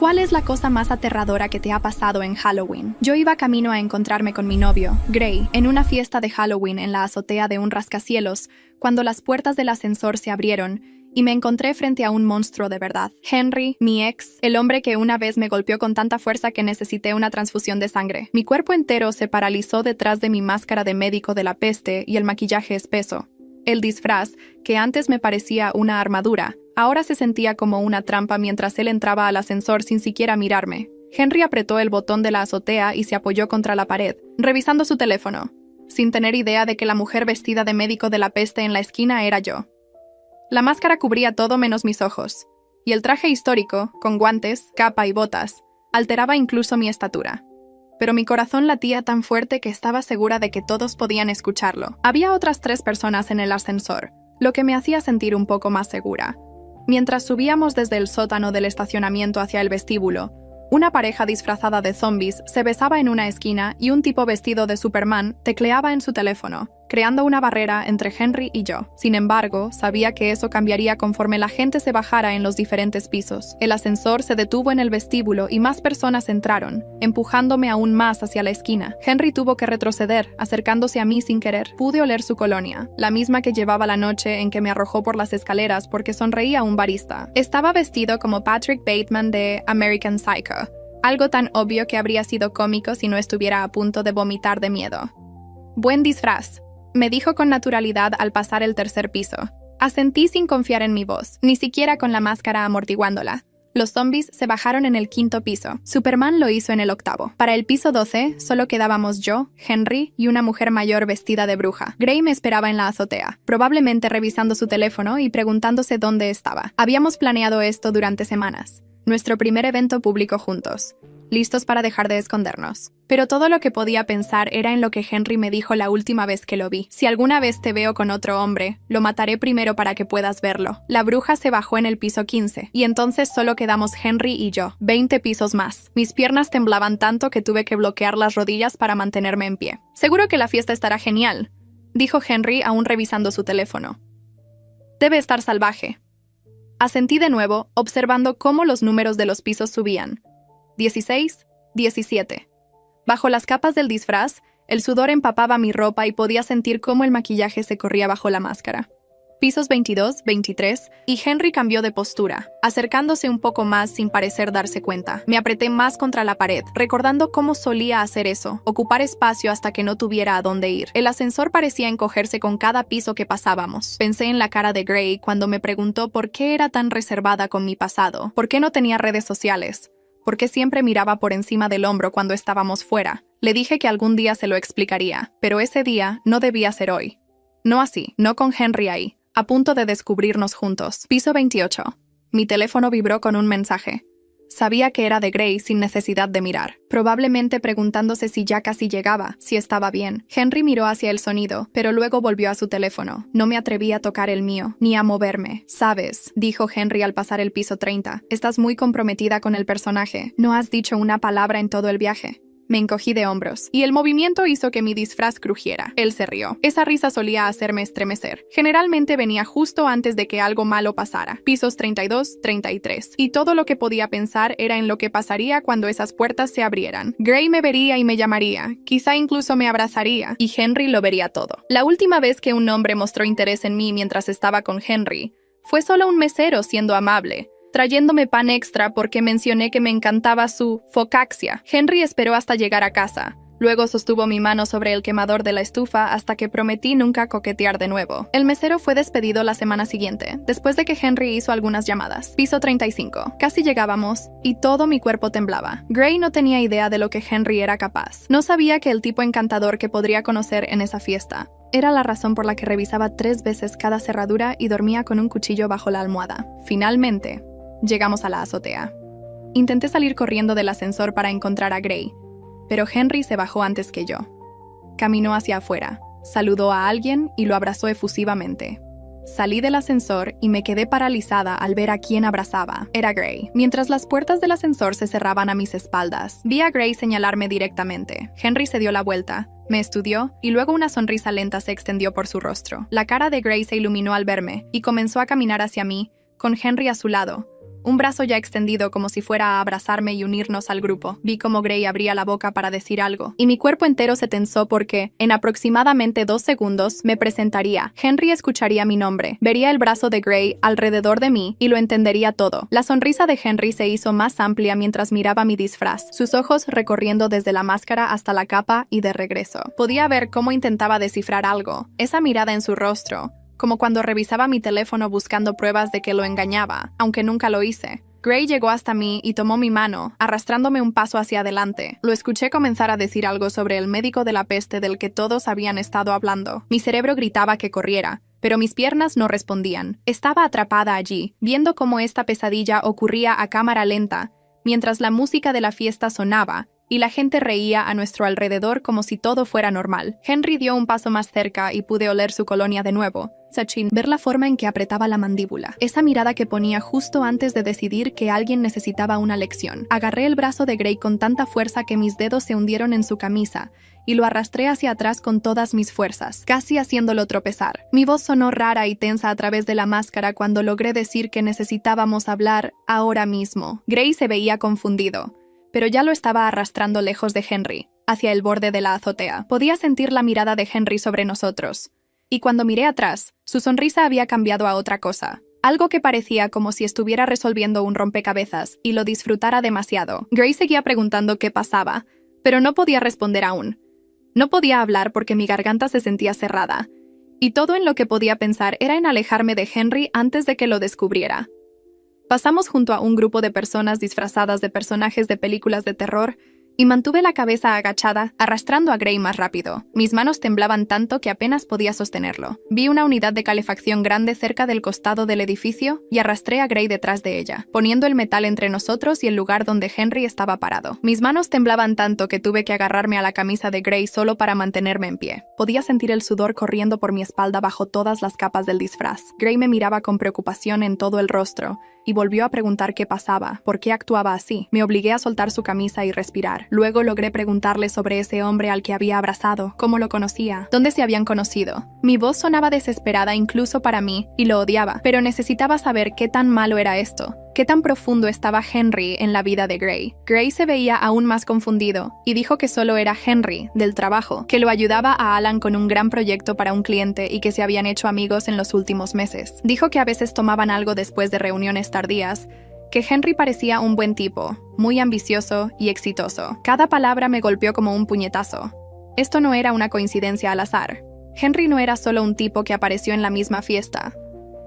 ¿Cuál es la cosa más aterradora que te ha pasado en Halloween? Yo iba camino a encontrarme con mi novio, Gray, en una fiesta de Halloween en la azotea de un rascacielos, cuando las puertas del ascensor se abrieron y me encontré frente a un monstruo de verdad. Henry, mi ex, el hombre que una vez me golpeó con tanta fuerza que necesité una transfusión de sangre. Mi cuerpo entero se paralizó detrás de mi máscara de médico de la peste y el maquillaje espeso. El disfraz, que antes me parecía una armadura, ahora se sentía como una trampa mientras él entraba al ascensor sin siquiera mirarme. Henry apretó el botón de la azotea y se apoyó contra la pared, revisando su teléfono, sin tener idea de que la mujer vestida de médico de la peste en la esquina era yo. La máscara cubría todo menos mis ojos, y el traje histórico, con guantes, capa y botas, alteraba incluso mi estatura. Pero mi corazón latía tan fuerte que estaba segura de que todos podían escucharlo. Había otras 3 personas en el ascensor, lo que me hacía sentir un poco más segura. Mientras subíamos desde el sótano del estacionamiento hacia el vestíbulo, una pareja disfrazada de zombies se besaba en una esquina y un tipo vestido de Superman tecleaba en su teléfono, creando una barrera entre Henry y yo. Sin embargo, sabía que eso cambiaría conforme la gente se bajara en los diferentes pisos. El ascensor se detuvo en el vestíbulo y más personas entraron, empujándome aún más hacia la esquina. Henry tuvo que retroceder, acercándose a mí sin querer. Pude oler su colonia, la misma que llevaba la noche en que me arrojó por las escaleras porque sonreía a un barista. Estaba vestido como Patrick Bateman de American Psycho, algo tan obvio que habría sido cómico si no estuviera a punto de vomitar de miedo. «Buen disfraz», me dijo con naturalidad al pasar el 3er piso. Asentí sin confiar en mi voz, ni siquiera con la máscara amortiguándola. Los zombies se bajaron en el 5º piso. Superman lo hizo en el 8º. Para el piso 12, solo quedábamos yo, Henry y una mujer mayor vestida de bruja. Gray me esperaba en la azotea, probablemente revisando su teléfono y preguntándose dónde estaba. Habíamos planeado esto durante semanas. Nuestro primer evento público juntos, listos para dejar de escondernos. Pero todo lo que podía pensar era en lo que Henry me dijo la última vez que lo vi. Si alguna vez te veo con otro hombre, lo mataré primero para que puedas verlo. La bruja se bajó en el piso 15, y entonces solo quedamos Henry y yo. 20 pisos más. Mis piernas temblaban tanto que tuve que bloquear las rodillas para mantenerme en pie. «Seguro que la fiesta estará genial», dijo Henry aún revisando su teléfono. «Debe estar salvaje». Asentí de nuevo, observando cómo los números de los pisos subían. 16, 17. Bajo las capas del disfraz, el sudor empapaba mi ropa y podía sentir cómo el maquillaje se corría bajo la máscara. Pisos 22, 23, y Henry cambió de postura, acercándose un poco más sin parecer darse cuenta. Me apreté más contra la pared, recordando cómo solía hacer eso, ocupar espacio hasta que no tuviera a dónde ir. El ascensor parecía encogerse con cada piso que pasábamos. Pensé en la cara de Gray cuando me preguntó por qué era tan reservada con mi pasado, por qué no tenía redes sociales, por qué siempre miraba por encima del hombro cuando estábamos fuera. Le dije que algún día se lo explicaría, pero ese día no debía ser hoy. No así, no con Henry ahí, a punto de descubrirnos juntos. Piso 28. Mi teléfono vibró con un mensaje. Sabía que era de Gray sin necesidad de mirar, probablemente preguntándose si ya casi llegaba, si estaba bien. Henry miró hacia el sonido, pero luego volvió a su teléfono. No me atreví a tocar el mío, ni a moverme. «Sabes», dijo Henry al pasar el piso 30, «estás muy comprometida con el personaje. No has dicho una palabra en todo el viaje». Me encogí de hombros, y el movimiento hizo que mi disfraz crujiera. Él se rió. Esa risa solía hacerme estremecer. Generalmente venía justo antes de que algo malo pasara. Pisos 32, 33. Y todo lo que podía pensar era en lo que pasaría cuando esas puertas se abrieran. Gray me vería y me llamaría. Quizá incluso me abrazaría. Y Henry lo vería todo. La última vez que un hombre mostró interés en mí mientras estaba con Henry, fue solo un mesero siendo amable, trayéndome pan extra porque mencioné que me encantaba su focaccia. Henry esperó hasta llegar a casa. Luego sostuvo mi mano sobre el quemador de la estufa hasta que prometí nunca coquetear de nuevo. El mesero fue despedido la semana siguiente, después de que Henry hizo algunas llamadas. Piso 35. Casi llegábamos, y todo mi cuerpo temblaba. Gray no tenía idea de lo que Henry era capaz. No sabía que el tipo encantador que podría conocer en esa fiesta era la razón por la que revisaba 3 veces cada cerradura y dormía con un cuchillo bajo la almohada. Finalmente, llegamos a la azotea. Intenté salir corriendo del ascensor para encontrar a Gray, pero Henry se bajó antes que yo. Caminó hacia afuera, saludó a alguien y lo abrazó efusivamente. Salí del ascensor y me quedé paralizada al ver a quién abrazaba. Era Gray. Mientras las puertas del ascensor se cerraban a mis espaldas, vi a Gray señalarme directamente. Henry se dio la vuelta, me estudió y luego una sonrisa lenta se extendió por su rostro. La cara de Gray se iluminó al verme y comenzó a caminar hacia mí, con Henry a su lado, un brazo ya extendido como si fuera a abrazarme y unirnos al grupo. Vi cómo Gray abría la boca para decir algo, y mi cuerpo entero se tensó porque, en aproximadamente 2 segundos, me presentaría. Henry escucharía mi nombre, vería el brazo de Gray alrededor de mí y lo entendería todo. La sonrisa de Henry se hizo más amplia mientras miraba mi disfraz, sus ojos recorriendo desde la máscara hasta la capa y de regreso. Podía ver cómo intentaba descifrar algo, esa mirada en su rostro, como cuando revisaba mi teléfono buscando pruebas de que lo engañaba, aunque nunca lo hice. Gray llegó hasta mí y tomó mi mano, arrastrándome un paso hacia adelante. Lo escuché comenzar a decir algo sobre el médico de la peste del que todos habían estado hablando. Mi cerebro gritaba que corriera, pero mis piernas no respondían. Estaba atrapada allí, viendo cómo esta pesadilla ocurría a cámara lenta, mientras la música de la fiesta sonaba, y la gente reía a nuestro alrededor como si todo fuera normal. Henry dio un paso más cerca y pude oler su colonia de nuevo. Sachin, ver la forma en que apretaba la mandíbula. Esa mirada que ponía justo antes de decidir que alguien necesitaba una lección. Agarré el brazo de Gray con tanta fuerza que mis dedos se hundieron en su camisa, y lo arrastré hacia atrás con todas mis fuerzas, casi haciéndolo tropezar. Mi voz sonó rara y tensa a través de la máscara cuando logré decir que necesitábamos hablar ahora mismo. Gray se veía confundido, pero ya lo estaba arrastrando lejos de Henry, hacia el borde de la azotea. Podía sentir la mirada de Henry sobre nosotros. Y cuando miré atrás, su sonrisa había cambiado a otra cosa. Algo que parecía como si estuviera resolviendo un rompecabezas y lo disfrutara demasiado. Gray seguía preguntando qué pasaba, pero no podía responder aún. No podía hablar porque mi garganta se sentía cerrada. Y todo en lo que podía pensar era en alejarme de Henry antes de que lo descubriera. Pasamos junto a un grupo de personas disfrazadas de personajes de películas de terror y mantuve la cabeza agachada, arrastrando a Gray más rápido. Mis manos temblaban tanto que apenas podía sostenerlo. Vi una unidad de calefacción grande cerca del costado del edificio y arrastré a Gray detrás de ella, poniendo el metal entre nosotros y el lugar donde Henry estaba parado. Mis manos temblaban tanto que tuve que agarrarme a la camisa de Gray solo para mantenerme en pie. Podía sentir el sudor corriendo por mi espalda bajo todas las capas del disfraz. Gray me miraba con preocupación en todo el rostro y volvió a preguntar qué pasaba, por qué actuaba así. Me obligué a soltar su camisa y respirar. Luego logré preguntarle sobre ese hombre al que había abrazado, cómo lo conocía, dónde se habían conocido. Mi voz sonaba desesperada incluso para mí, y lo odiaba, pero necesitaba saber qué tan malo era esto, qué tan profundo estaba Henry en la vida de Gray. Gray se veía aún más confundido, y dijo que solo era Henry, del trabajo, que lo ayudaba a Alan con un gran proyecto para un cliente y que se habían hecho amigos en los últimos meses. Dijo que a veces tomaban algo después de reuniones tardías, que Henry parecía un buen tipo, muy ambicioso y exitoso. Cada palabra me golpeó como un puñetazo. Esto no era una coincidencia al azar. Henry no era solo un tipo que apareció en la misma fiesta.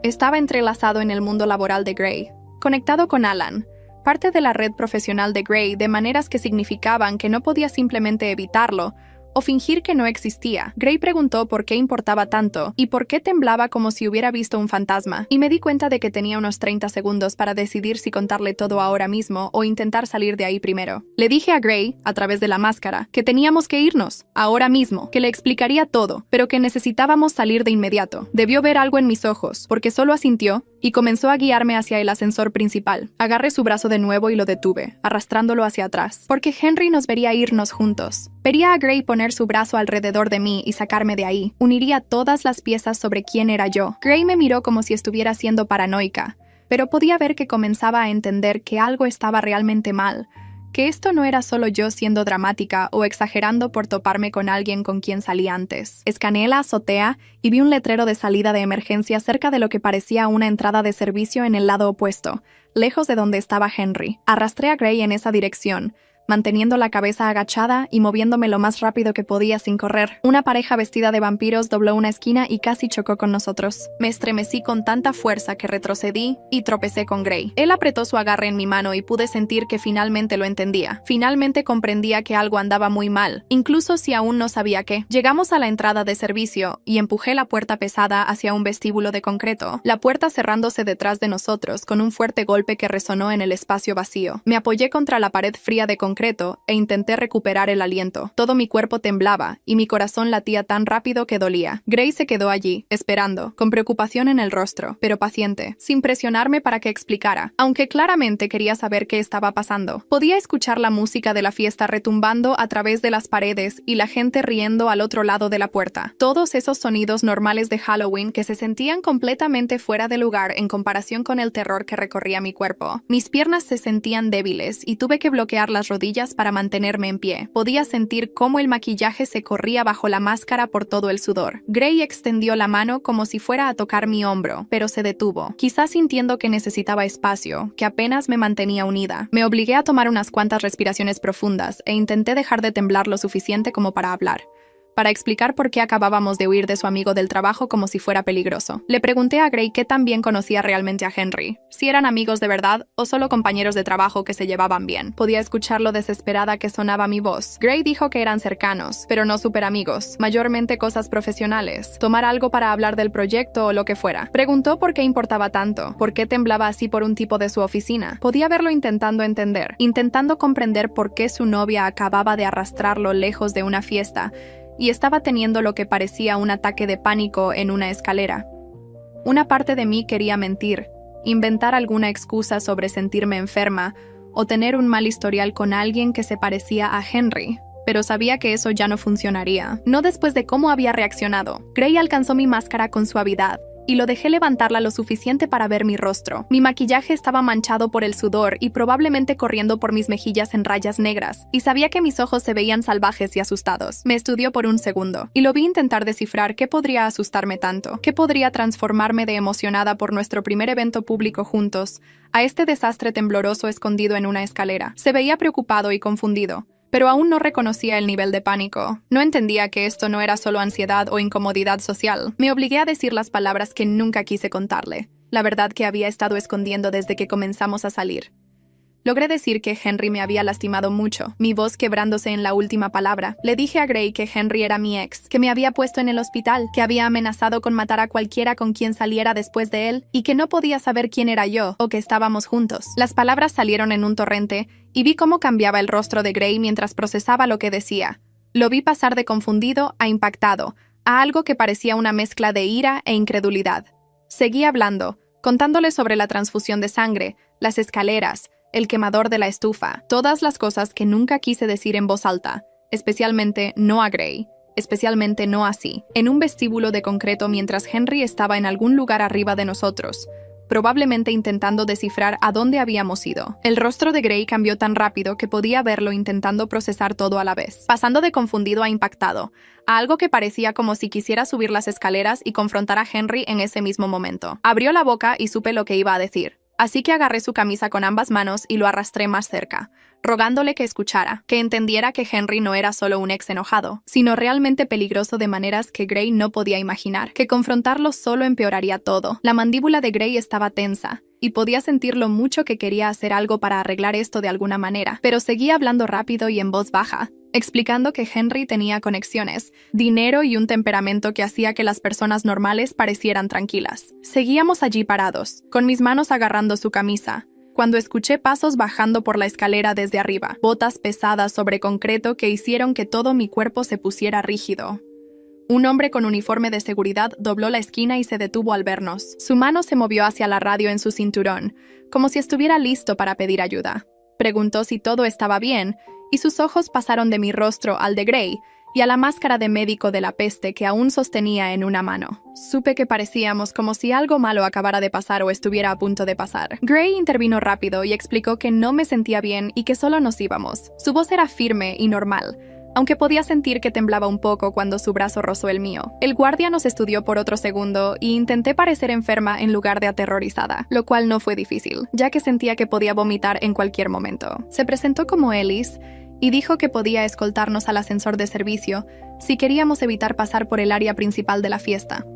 Estaba entrelazado en el mundo laboral de Gray, conectado con Alan, parte de la red profesional de Gray de maneras que significaban que no podía simplemente evitarlo o fingir que no existía. Gray preguntó por qué importaba tanto y por qué temblaba como si hubiera visto un fantasma, y me di cuenta de que tenía unos 30 segundos para decidir si contarle todo ahora mismo o intentar salir de ahí primero. Le dije a Gray, a través de la máscara, que teníamos que irnos, ahora mismo, que le explicaría todo, pero que necesitábamos salir de inmediato. Debió ver algo en mis ojos, porque solo asintió y comenzó a guiarme hacia el ascensor principal. Agarré su brazo de nuevo y lo detuve, arrastrándolo hacia atrás, porque Henry nos vería irnos juntos. Vería a Gray poner su brazo alrededor de mí y sacarme de ahí. Uniría todas las piezas sobre quién era yo. Gray me miró como si estuviera siendo paranoica, pero podía ver que comenzaba a entender que algo estaba realmente mal, que esto no era solo yo siendo dramática o exagerando por toparme con alguien con quien salí antes. Escaneé la azotea y vi un letrero de salida de emergencia cerca de lo que parecía una entrada de servicio en el lado opuesto, lejos de donde estaba Henry. Arrastré a Gray en esa dirección, manteniendo la cabeza agachada y moviéndome lo más rápido que podía sin correr. Una pareja vestida de vampiros dobló una esquina y casi chocó con nosotros. Me estremecí con tanta fuerza que retrocedí y tropecé con Gray. Él apretó su agarre en mi mano y pude sentir que finalmente lo entendía. Finalmente comprendía que algo andaba muy mal, incluso si aún no sabía qué. Llegamos a la entrada de servicio y empujé la puerta pesada hacia un vestíbulo de concreto, la puerta cerrándose detrás de nosotros con un fuerte golpe que resonó en el espacio vacío. Me apoyé contra la pared fría de concreto concreto e intenté recuperar el aliento. Todo mi cuerpo temblaba y mi corazón latía tan rápido que dolía. Gray se quedó allí, esperando, con preocupación en el rostro, pero paciente, sin presionarme para que explicara, aunque claramente quería saber qué estaba pasando. Podía escuchar la música de la fiesta retumbando a través de las paredes y la gente riendo al otro lado de la puerta. Todos esos sonidos normales de Halloween que se sentían completamente fuera de lugar en comparación con el terror que recorría mi cuerpo. Mis piernas se sentían débiles y tuve que bloquear las rodillas para mantenerme en pie. Podía sentir cómo el maquillaje se corría bajo la máscara por todo el sudor. Gray extendió la mano como si fuera a tocar mi hombro, pero se detuvo, quizás sintiendo que necesitaba espacio, que apenas me mantenía unida. Me obligué a tomar unas cuantas respiraciones profundas e intenté dejar de temblar lo suficiente como para hablar, para explicar por qué acabábamos de huir de su amigo del trabajo como si fuera peligroso. Le pregunté a Gray qué tan bien conocía realmente a Henry, si eran amigos de verdad o solo compañeros de trabajo que se llevaban bien. Podía escuchar lo desesperada que sonaba mi voz. Gray dijo que eran cercanos, pero no súper amigos, mayormente cosas profesionales, tomar algo para hablar del proyecto o lo que fuera. Preguntó por qué importaba tanto, por qué temblaba así por un tipo de su oficina. Podía verlo intentando entender, intentando comprender por qué su novia acababa de arrastrarlo lejos de una fiesta y estaba teniendo lo que parecía un ataque de pánico en una escalera. Una parte de mí quería mentir, inventar alguna excusa sobre sentirme enferma o tener un mal historial con alguien que se parecía a Henry, pero sabía que eso ya no funcionaría. No después de cómo había reaccionado. Gray alcanzó mi máscara con suavidad y lo dejé levantarla lo suficiente para ver mi rostro. Mi maquillaje estaba manchado por el sudor y probablemente corriendo por mis mejillas en rayas negras, y sabía que mis ojos se veían salvajes y asustados. Me estudió por un segundo, y lo vi intentar descifrar qué podría asustarme tanto, qué podría transformarme de emocionada por nuestro primer evento público juntos a este desastre tembloroso escondido en una escalera. Se veía preocupado y confundido, pero aún no reconocía el nivel de pánico. No entendía que esto no era solo ansiedad o incomodidad social. Me obligué a decir las palabras que nunca quise contarle, la verdad que había estado escondiendo desde que comenzamos a salir. Logré decir que Henry me había lastimado mucho, mi voz quebrándose en la última palabra. Le dije a Gray que Henry era mi ex, que me había puesto en el hospital, que había amenazado con matar a cualquiera con quien saliera después de él, y que no podía saber quién era yo o que estábamos juntos. Las palabras salieron en un torrente, y vi cómo cambiaba el rostro de Gray mientras procesaba lo que decía. Lo vi pasar de confundido a impactado, a algo que parecía una mezcla de ira e incredulidad. Seguí hablando, contándole sobre la transfusión de sangre, las escaleras, el quemador de la estufa, todas las cosas que nunca quise decir en voz alta, especialmente no a Gray, especialmente no así, en un vestíbulo de concreto mientras Henry estaba en algún lugar arriba de nosotros, probablemente intentando descifrar a dónde habíamos ido. El rostro de Gray cambió tan rápido que podía verlo intentando procesar todo a la vez, pasando de confundido a impactado, a algo que parecía como si quisiera subir las escaleras y confrontar a Henry en ese mismo momento. Abrió la boca y supe lo que iba a decir. Así que agarré su camisa con ambas manos y lo arrastré más cerca, rogándole que escuchara, que entendiera que Henry no era solo un ex enojado, sino realmente peligroso de maneras que Gray no podía imaginar, que confrontarlo solo empeoraría todo. La mandíbula de Gray estaba tensa, y podía sentir lo mucho que quería hacer algo para arreglar esto de alguna manera, pero seguía hablando rápido y en voz baja, explicando que Henry tenía conexiones, dinero y un temperamento que hacía que las personas normales parecieran tranquilas. Seguíamos allí parados, con mis manos agarrando su camisa, cuando escuché pasos bajando por la escalera desde arriba, botas pesadas sobre concreto que hicieron que todo mi cuerpo se pusiera rígido. Un hombre con uniforme de seguridad dobló la esquina y se detuvo al vernos. Su mano se movió hacia la radio en su cinturón, como si estuviera listo para pedir ayuda. Preguntó si todo estaba bien, y sus ojos pasaron de mi rostro al de Gray y a la máscara de médico de la peste que aún sostenía en una mano. Supe que parecíamos como si algo malo acabara de pasar o estuviera a punto de pasar. Gray intervino rápido y explicó que no me sentía bien y que solo nos íbamos. Su voz era firme y normal, aunque podía sentir que temblaba un poco cuando su brazo rozó el mío. El guardia nos estudió por otro segundo y intenté parecer enferma en lugar de aterrorizada, lo cual no fue difícil, ya que sentía que podía vomitar en cualquier momento. Se presentó como Ellis y dijo que podía escoltarnos al ascensor de servicio si queríamos evitar pasar por el área principal de la fiesta.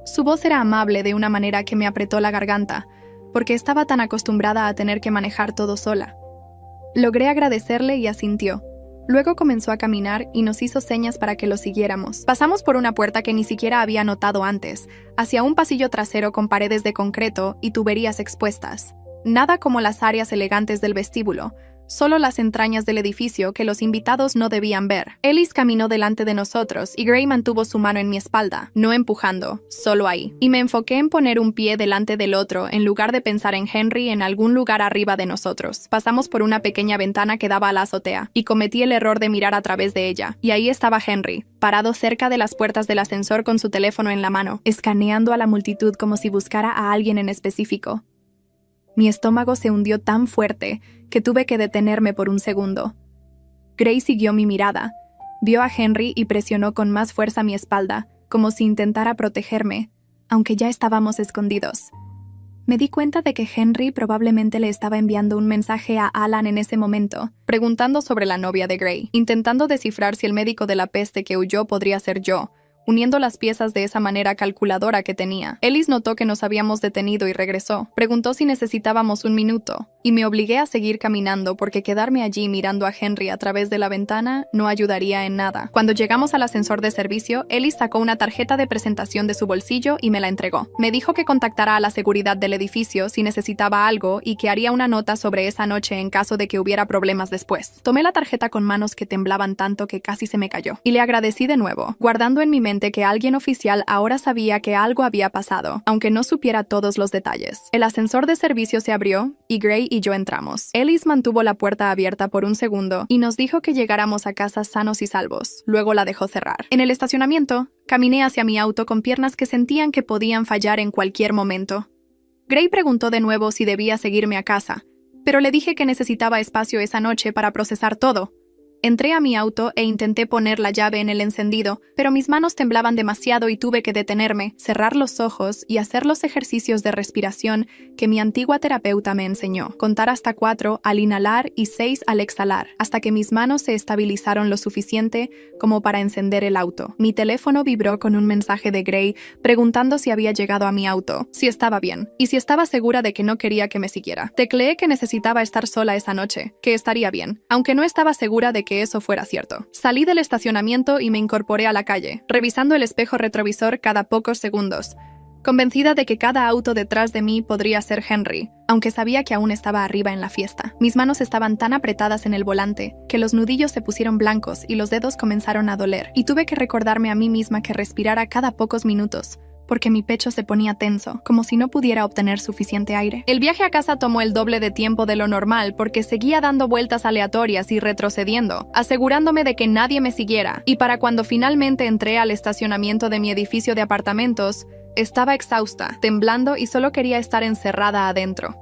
Su voz era amable de una manera que me apretó la garganta, porque estaba tan acostumbrada a tener que manejar todo sola. Logré agradecerle y asintió. Luego comenzó a caminar y nos hizo señas para que lo siguiéramos. Pasamos por una puerta que ni siquiera había notado antes, hacia un pasillo trasero con paredes de concreto y tuberías expuestas. Nada como las áreas elegantes del vestíbulo, solo las entrañas del edificio que los invitados no debían ver. Ellis caminó delante de nosotros y Gray mantuvo su mano en mi espalda, no empujando, solo ahí. Y me enfoqué en poner un pie delante del otro en lugar de pensar en Henry en algún lugar arriba de nosotros. Pasamos por una pequeña ventana que daba a la azotea y cometí el error de mirar a través de ella. Y ahí estaba Henry, parado cerca de las puertas del ascensor con su teléfono en la mano, escaneando a la multitud como si buscara a alguien en específico. Mi estómago se hundió tan fuerte que tuve que detenerme por un segundo. Gray siguió mi mirada, vio a Henry y presionó con más fuerza mi espalda, como si intentara protegerme, aunque ya estábamos escondidos. Me di cuenta de que Henry probablemente le estaba enviando un mensaje a Alan en ese momento, preguntando sobre la novia de Gray, intentando descifrar si el médico de la peste que huyó podría ser yo, uniendo las piezas de esa manera calculadora que tenía. Ellis notó que nos habíamos detenido y regresó. Preguntó si necesitábamos un minuto, y me obligué a seguir caminando porque quedarme allí mirando a Henry a través de la ventana no ayudaría en nada. Cuando llegamos al ascensor de servicio, Ellis sacó una tarjeta de presentación de su bolsillo y me la entregó. Me dijo que contactara a la seguridad del edificio si necesitaba algo y que haría una nota sobre esa noche en caso de que hubiera problemas después. Tomé la tarjeta con manos que temblaban tanto que casi se me cayó, y le agradecí de nuevo, guardando en mi mente que alguien oficial ahora sabía que algo había pasado, aunque no supiera todos los detalles. El ascensor de servicio se abrió y Gray y yo entramos. Ellis mantuvo la puerta abierta por un segundo y nos dijo que llegáramos a casa sanos y salvos. Luego la dejó cerrar. En el estacionamiento, caminé hacia mi auto con piernas que sentían que podían fallar en cualquier momento. Gray preguntó de nuevo si debía seguirme a casa, pero le dije que necesitaba espacio esa noche para procesar todo. Entré a mi auto e intenté poner la llave en el encendido, pero mis manos temblaban demasiado y tuve que detenerme, cerrar los ojos y hacer los ejercicios de respiración que mi antigua terapeuta me enseñó. Contar hasta 4 al inhalar y 6 al exhalar, hasta que mis manos se estabilizaron lo suficiente como para encender el auto. Mi teléfono vibró con un mensaje de Gray preguntando si había llegado a mi auto, si estaba bien, y si estaba segura de que no quería que me siguiera. Tecleé que necesitaba estar sola esa noche, que estaría bien, aunque no estaba segura de que eso fuera cierto. Salí del estacionamiento y me incorporé a la calle, revisando el espejo retrovisor cada pocos segundos, convencida de que cada auto detrás de mí podría ser Henry, aunque sabía que aún estaba arriba en la fiesta. Mis manos estaban tan apretadas en el volante que los nudillos se pusieron blancos y los dedos comenzaron a doler, y tuve que recordarme a mí misma que respirara cada pocos minutos, porque mi pecho se ponía tenso, como si no pudiera obtener suficiente aire. El viaje a casa tomó el doble de tiempo de lo normal porque seguía dando vueltas aleatorias y retrocediendo, asegurándome de que nadie me siguiera, y para cuando finalmente entré al estacionamiento de mi edificio de apartamentos, estaba exhausta, temblando y solo quería estar encerrada adentro.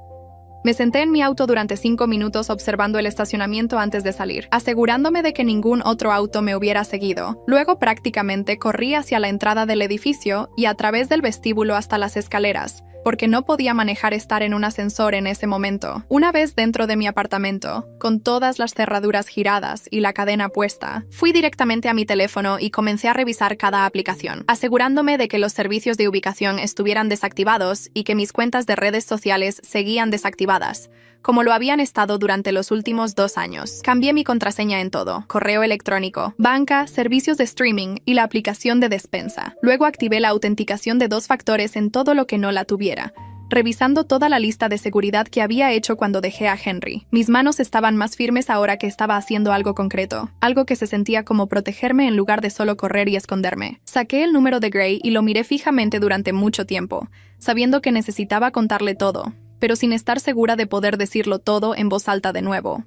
Me senté en mi auto durante 5 minutos observando el estacionamiento antes de salir, asegurándome de que ningún otro auto me hubiera seguido. Luego prácticamente corrí hacia la entrada del edificio y a través del vestíbulo hasta las escaleras, porque no podía manejar estar en un ascensor en ese momento. Una vez dentro de mi apartamento, con todas las cerraduras giradas y la cadena puesta, fui directamente a mi teléfono y comencé a revisar cada aplicación, asegurándome de que los servicios de ubicación estuvieran desactivados y que mis cuentas de redes sociales seguían desactivadas, como lo habían estado durante los últimos 2 años. Cambié mi contraseña en todo: correo electrónico, banca, servicios de streaming y la aplicación de despensa. Luego activé la autenticación de 2 factores en todo lo que no la tuviera, revisando toda la lista de seguridad que había hecho cuando dejé a Henry. Mis manos estaban más firmes ahora que estaba haciendo algo concreto, algo que se sentía como protegerme en lugar de solo correr y esconderme. Saqué el número de Gray y lo miré fijamente durante mucho tiempo, sabiendo que necesitaba contarle todo, pero sin estar segura de poder decirlo todo en voz alta de nuevo.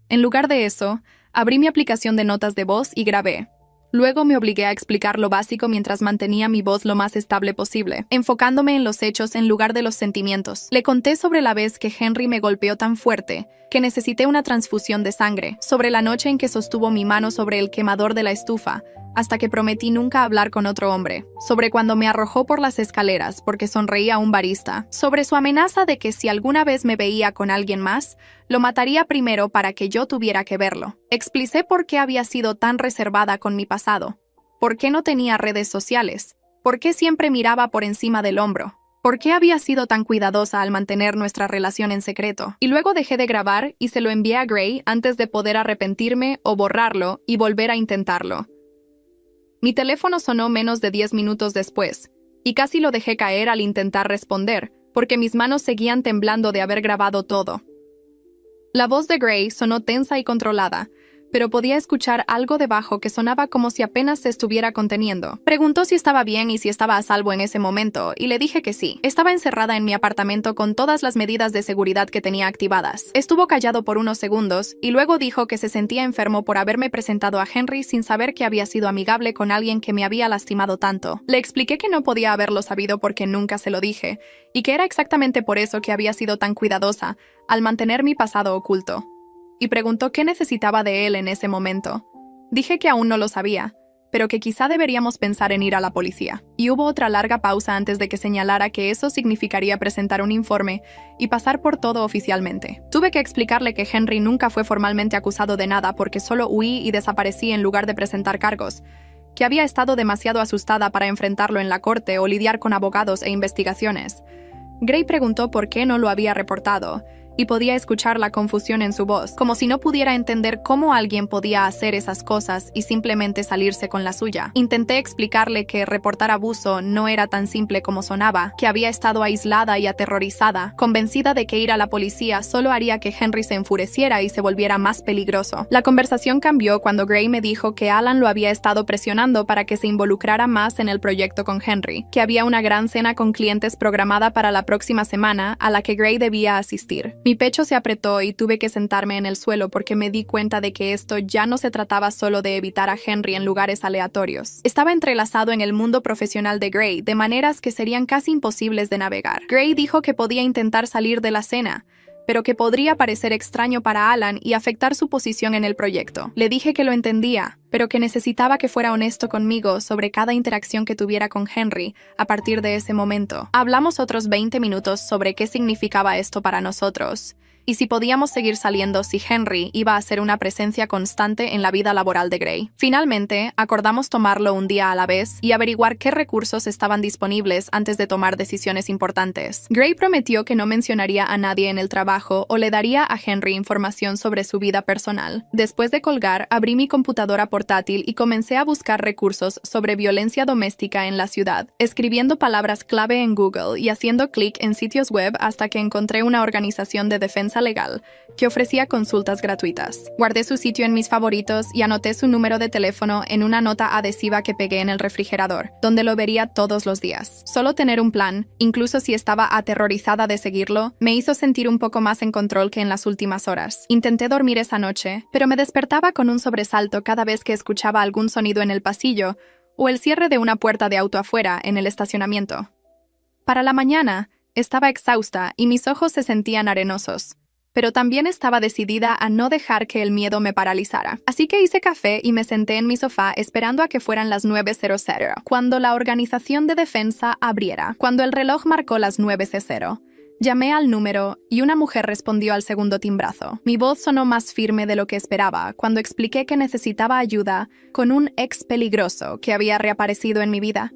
En lugar de eso, abrí mi aplicación de notas de voz y grabé. Luego me obligué a explicar lo básico mientras mantenía mi voz lo más estable posible, enfocándome en los hechos en lugar de los sentimientos. Le conté sobre la vez que Henry me golpeó tan fuerte que necesité una transfusión de sangre, sobre la noche en que sostuvo mi mano sobre el quemador de la estufa, hasta que prometí nunca hablar con otro hombre, sobre cuando me arrojó por las escaleras porque sonreía a un barista, sobre su amenaza de que si alguna vez me veía con alguien más, lo mataría primero para que yo tuviera que verlo. Explicé por qué había sido tan reservada con mi pasado, por qué no tenía redes sociales, por qué siempre miraba por encima del hombro, por qué había sido tan cuidadosa al mantener nuestra relación en secreto. Y luego dejé de grabar y se lo envié a Gray antes de poder arrepentirme o borrarlo y volver a intentarlo. Mi teléfono sonó menos de 10 minutos después, y casi lo dejé caer al intentar responder, porque mis manos seguían temblando de haber grabado todo. La voz de Gray sonó tensa y controlada, pero podía escuchar algo debajo que sonaba como si apenas se estuviera conteniendo. Preguntó si estaba bien y si estaba a salvo en ese momento, y le dije que sí. Estaba encerrada en mi apartamento con todas las medidas de seguridad que tenía activadas. Estuvo callado por unos segundos, y luego dijo que se sentía enfermo por haberme presentado a Henry sin saber que había sido amigable con alguien que me había lastimado tanto. Le expliqué que no podía haberlo sabido porque nunca se lo dije, y que era exactamente por eso que había sido tan cuidadosa, al mantener mi pasado oculto. Y preguntó qué necesitaba de él en ese momento. Dije que aún no lo sabía, pero que quizá deberíamos pensar en ir a la policía. Y hubo otra larga pausa antes de que señalara que eso significaría presentar un informe y pasar por todo oficialmente. Tuve que explicarle que Henry nunca fue formalmente acusado de nada porque solo huí y desaparecí en lugar de presentar cargos, que había estado demasiado asustada para enfrentarlo en la corte o lidiar con abogados e investigaciones. Gray preguntó por qué no lo había reportado, y podía escuchar la confusión en su voz, como si no pudiera entender cómo alguien podía hacer esas cosas y simplemente salirse con la suya. Intenté explicarle que reportar abuso no era tan simple como sonaba, que había estado aislada y aterrorizada, convencida de que ir a la policía solo haría que Henry se enfureciera y se volviera más peligroso. La conversación cambió cuando Gray me dijo que Alan lo había estado presionando para que se involucrara más en el proyecto con Henry, que había una gran cena con clientes programada para la próxima semana a la que Gray debía asistir. Mi pecho se apretó y tuve que sentarme en el suelo porque me di cuenta de que esto ya no se trataba solo de evitar a Henry en lugares aleatorios. Estaba entrelazado en el mundo profesional de Gray de maneras que serían casi imposibles de navegar. Gray dijo que podía intentar salir de la cena, pero que podría parecer extraño para Alan y afectar su posición en el proyecto. Le dije que lo entendía, pero que necesitaba que fuera honesto conmigo sobre cada interacción que tuviera con Henry a partir de ese momento. Hablamos otros 20 minutos sobre qué significaba esto para nosotros, y si podíamos seguir saliendo si Henry iba a ser una presencia constante en la vida laboral de Gray. Finalmente, acordamos tomarlo un día a la vez y averiguar qué recursos estaban disponibles antes de tomar decisiones importantes. Gray prometió que no mencionaría a nadie en el trabajo o le daría a Henry información sobre su vida personal. Después de colgar, abrí mi computadora portátil y comencé a buscar recursos sobre violencia doméstica en la ciudad, escribiendo palabras clave en Google y haciendo clic en sitios web hasta que encontré una organización de defensa legal que ofrecía consultas gratuitas. Guardé su sitio en mis favoritos y anoté su número de teléfono en una nota adhesiva que pegué en el refrigerador, donde lo vería todos los días. Solo tener un plan, incluso si estaba aterrorizada de seguirlo, me hizo sentir un poco más en control que en las últimas horas. Intenté dormir esa noche, pero me despertaba con un sobresalto cada vez que escuchaba algún sonido en el pasillo o el cierre de una puerta de auto afuera en el estacionamiento. Para la mañana, estaba exhausta y mis ojos se sentían arenosos, pero también estaba decidida a no dejar que el miedo me paralizara. Así que hice café y me senté en mi sofá esperando a que fueran las 9:00, cuando la organización de defensa abriera. Cuando el reloj marcó las 9:00, llamé al número y una mujer respondió al segundo timbrazo. Mi voz sonó más firme de lo que esperaba cuando expliqué que necesitaba ayuda con un ex peligroso que había reaparecido en mi vida.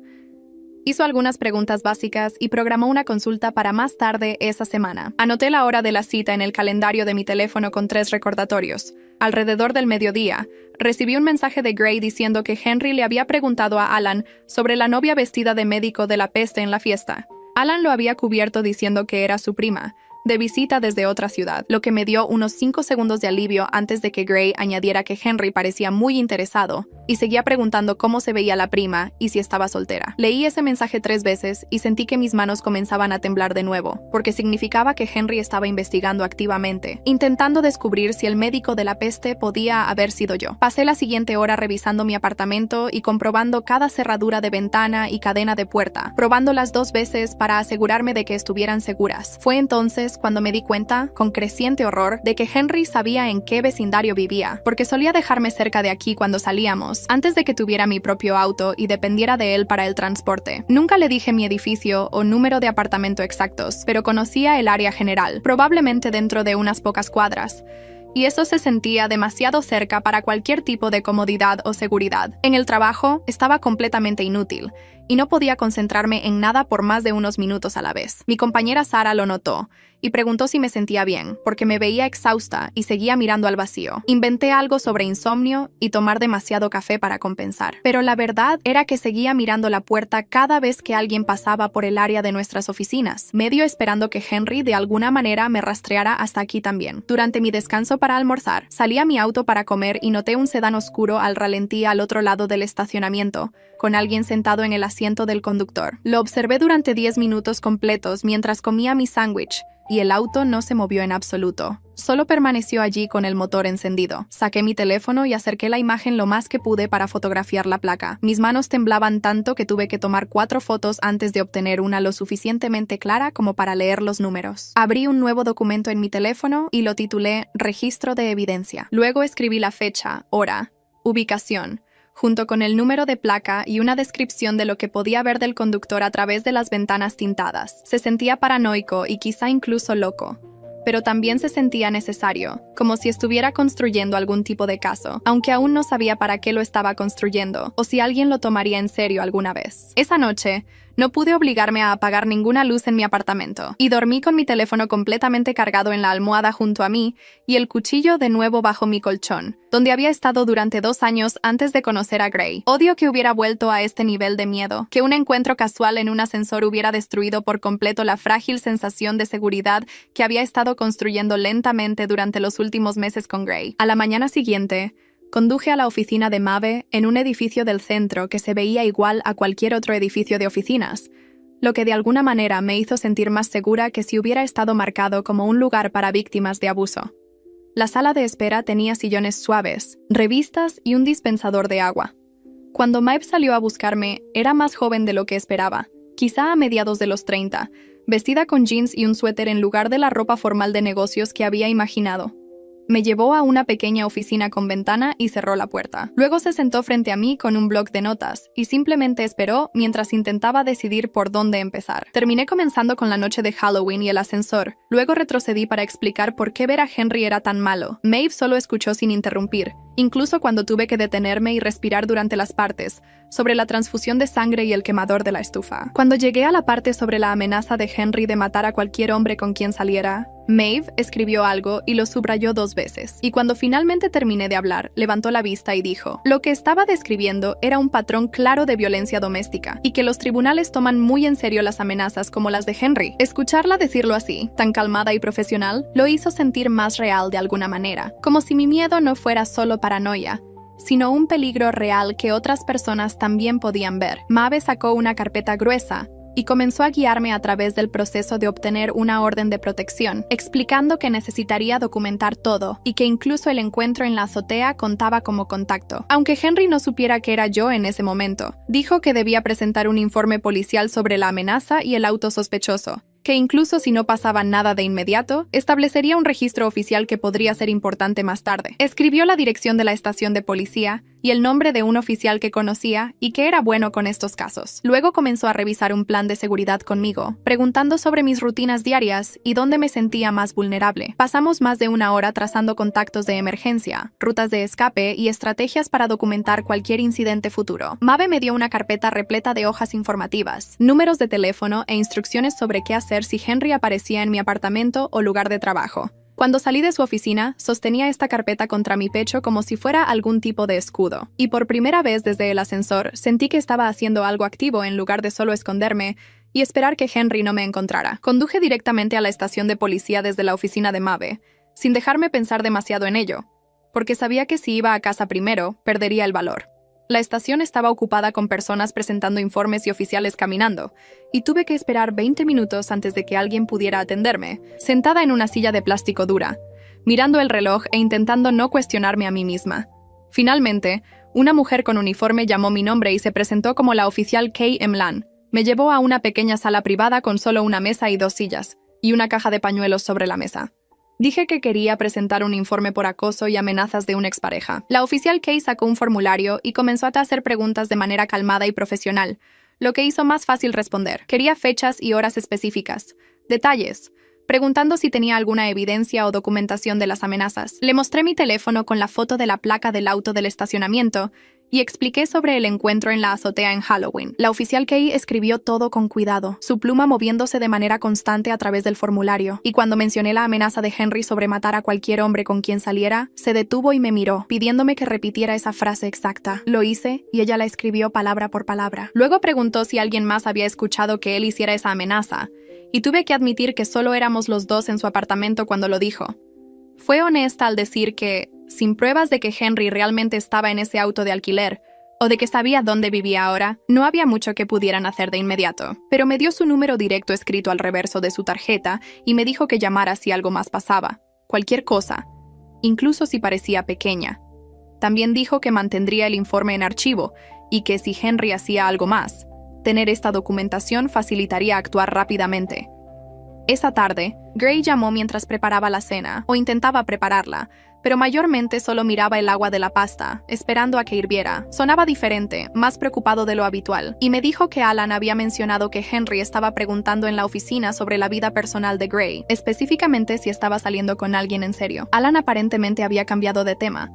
Hizo algunas preguntas básicas y programó una consulta para más tarde esa semana. Anoté la hora de la cita en el calendario de mi teléfono con 3 recordatorios. Alrededor del mediodía, recibí un mensaje de Gray diciendo que Henry le había preguntado a Alan sobre la novia vestida de médico de la peste en la fiesta. Alan lo había cubierto diciendo que era su prima, de visita desde otra ciudad, lo que me dio unos 5 segundos de alivio antes de que Gray añadiera que Henry parecía muy interesado y seguía preguntando cómo se veía la prima y si estaba soltera. Leí ese mensaje 3 veces y sentí que mis manos comenzaban a temblar de nuevo, porque significaba que Henry estaba investigando activamente, intentando descubrir si el médico de la peste podía haber sido yo. Pasé la siguiente hora revisando mi apartamento y comprobando cada cerradura de ventana y cadena de puerta, probándolas 2 veces para asegurarme de que estuvieran seguras. Fue entonces cuando me di cuenta, con creciente horror, de que Henry sabía en qué vecindario vivía, porque solía dejarme cerca de aquí cuando salíamos, antes de que tuviera mi propio auto y dependiera de él para el transporte. Nunca le dije mi edificio o número de apartamento exactos, pero conocía el área general, probablemente dentro de unas pocas cuadras, y eso se sentía demasiado cerca para cualquier tipo de comodidad o seguridad. En el trabajo, estaba completamente inútil, y no podía concentrarme en nada por más de unos minutos a la vez. Mi compañera Sara lo notó, y preguntó si me sentía bien, porque me veía exhausta y seguía mirando al vacío. Inventé algo sobre insomnio y tomar demasiado café para compensar. Pero la verdad era que seguía mirando la puerta cada vez que alguien pasaba por el área de nuestras oficinas, medio esperando que Henry de alguna manera me rastreara hasta aquí también. Durante mi descanso para almorzar, salí a mi auto para comer y noté un sedán oscuro al ralentí al otro lado del estacionamiento, con alguien sentado en el asiento del conductor. Lo observé durante 10 minutos completos mientras comía mi sándwich, y el auto no se movió en absoluto. Solo permaneció allí con el motor encendido. Saqué mi teléfono y acerqué la imagen lo más que pude para fotografiar la placa. Mis manos temblaban tanto que tuve que tomar 4 fotos antes de obtener una lo suficientemente clara como para leer los números. Abrí un nuevo documento en mi teléfono y lo titulé Registro de Evidencia. Luego escribí la fecha, hora, ubicación, junto con el número de placa y una descripción de lo que podía ver del conductor a través de las ventanas tintadas. Se sentía paranoico y quizá incluso loco, pero también se sentía necesario, como si estuviera construyendo algún tipo de caso, aunque aún no sabía para qué lo estaba construyendo o si alguien lo tomaría en serio alguna vez. Esa noche, no pude obligarme a apagar ninguna luz en mi apartamento, y dormí con mi teléfono completamente cargado en la almohada junto a mí y el cuchillo de nuevo bajo mi colchón, donde había estado durante 2 años antes de conocer a Gray. Odio que hubiera vuelto a este nivel de miedo, que un encuentro casual en un ascensor hubiera destruido por completo la frágil sensación de seguridad que había estado construyendo lentamente durante los últimos meses con Gray. A la mañana siguiente, conduje a la oficina de Maeve en un edificio del centro que se veía igual a cualquier otro edificio de oficinas, lo que de alguna manera me hizo sentir más segura que si hubiera estado marcado como un lugar para víctimas de abuso. La sala de espera tenía sillones suaves, revistas y un dispensador de agua. Cuando Maeve salió a buscarme, era más joven de lo que esperaba, quizá a mediados de los 30, vestida con jeans y un suéter en lugar de la ropa formal de negocios que había imaginado. Me llevó a una pequeña oficina con ventana y cerró la puerta. Luego se sentó frente a mí con un bloc de notas y simplemente esperó mientras intentaba decidir por dónde empezar. Terminé comenzando con la noche de Halloween y el ascensor. Luego retrocedí para explicar por qué ver a Henry era tan malo. Maeve solo escuchó sin interrumpir, incluso cuando tuve que detenerme y respirar durante las partes sobre la transfusión de sangre y el quemador de la estufa. Cuando llegué a la parte sobre la amenaza de Henry de matar a cualquier hombre con quien saliera, Maeve escribió algo y lo subrayó 2 veces. Y cuando finalmente terminé de hablar, levantó la vista y dijo: lo que estaba describiendo era un patrón claro de violencia doméstica, y que los tribunales toman muy en serio las amenazas como las de Henry. Escucharla decirlo así, tan calmada y profesional, lo hizo sentir más real de alguna manera, como si mi miedo no fuera solo paranoia, sino un peligro real que otras personas también podían ver. Maeve sacó una carpeta gruesa y comenzó a guiarme a través del proceso de obtener una orden de protección, explicando que necesitaría documentar todo y que incluso el encuentro en la azotea contaba como contacto. Aunque Henry no supiera que era yo en ese momento, dijo que debía presentar un informe policial sobre la amenaza y el auto sospechoso, que incluso si no pasaba nada de inmediato, establecería un registro oficial que podría ser importante más tarde. Escribió la dirección de la estación de policía y el nombre de un oficial que conocía y que era bueno con estos casos. Luego comenzó a revisar un plan de seguridad conmigo, preguntando sobre mis rutinas diarias y dónde me sentía más vulnerable. Pasamos más de 1 hora trazando contactos de emergencia, rutas de escape y estrategias para documentar cualquier incidente futuro. Maeve me dio una carpeta repleta de hojas informativas, números de teléfono e instrucciones sobre qué hacer si Henry aparecía en mi apartamento o lugar de trabajo. Cuando salí de su oficina, sostenía esta carpeta contra mi pecho como si fuera algún tipo de escudo. Y por primera vez desde el ascensor, sentí que estaba haciendo algo activo en lugar de solo esconderme y esperar que Henry no me encontrara. Conduje directamente a la estación de policía desde la oficina de Maeve, sin dejarme pensar demasiado en ello, porque sabía que si iba a casa primero, perdería el valor. La estación estaba ocupada con personas presentando informes y oficiales caminando, y tuve que esperar 20 minutos antes de que alguien pudiera atenderme, sentada en una silla de plástico dura, mirando el reloj e intentando no cuestionarme a mí misma. Finalmente, una mujer con uniforme llamó mi nombre y se presentó como la oficial Kay Emlan. Me llevó a una pequeña sala privada con solo una mesa y 2 sillas, y una caja de pañuelos sobre la mesa. Dije que quería presentar un informe por acoso y amenazas de una expareja. La oficial Kay sacó un formulario y comenzó a hacer preguntas de manera calmada y profesional, lo que hizo más fácil responder. Quería fechas y horas específicas, detalles, preguntando si tenía alguna evidencia o documentación de las amenazas. Le mostré mi teléfono con la foto de la placa del auto del estacionamiento y expliqué sobre el encuentro en la azotea en Halloween. La oficial Kay escribió todo con cuidado, su pluma moviéndose de manera constante a través del formulario, y cuando mencioné la amenaza de Henry sobre matar a cualquier hombre con quien saliera, se detuvo y me miró, pidiéndome que repitiera esa frase exacta. Lo hice, y ella la escribió palabra por palabra. Luego preguntó si alguien más había escuchado que él hiciera esa amenaza, y tuve que admitir que solo éramos los dos en su apartamento cuando lo dijo. Fue honesta al decir que, sin pruebas de que Henry realmente estaba en ese auto de alquiler, o de que sabía dónde vivía ahora, no había mucho que pudieran hacer de inmediato. Pero me dio su número directo escrito al reverso de su tarjeta y me dijo que llamara si algo más pasaba. Cualquier cosa, incluso si parecía pequeña. También dijo que mantendría el informe en archivo y que si Henry hacía algo más, tener esta documentación facilitaría actuar rápidamente. Esa tarde, Gray llamó mientras preparaba la cena, o intentaba prepararla, pero mayormente solo miraba el agua de la pasta, esperando a que hirviera. Sonaba diferente, más preocupado de lo habitual, y me dijo que Alan había mencionado que Henry estaba preguntando en la oficina sobre la vida personal de Gray, específicamente si estaba saliendo con alguien en serio. Alan aparentemente había cambiado de tema,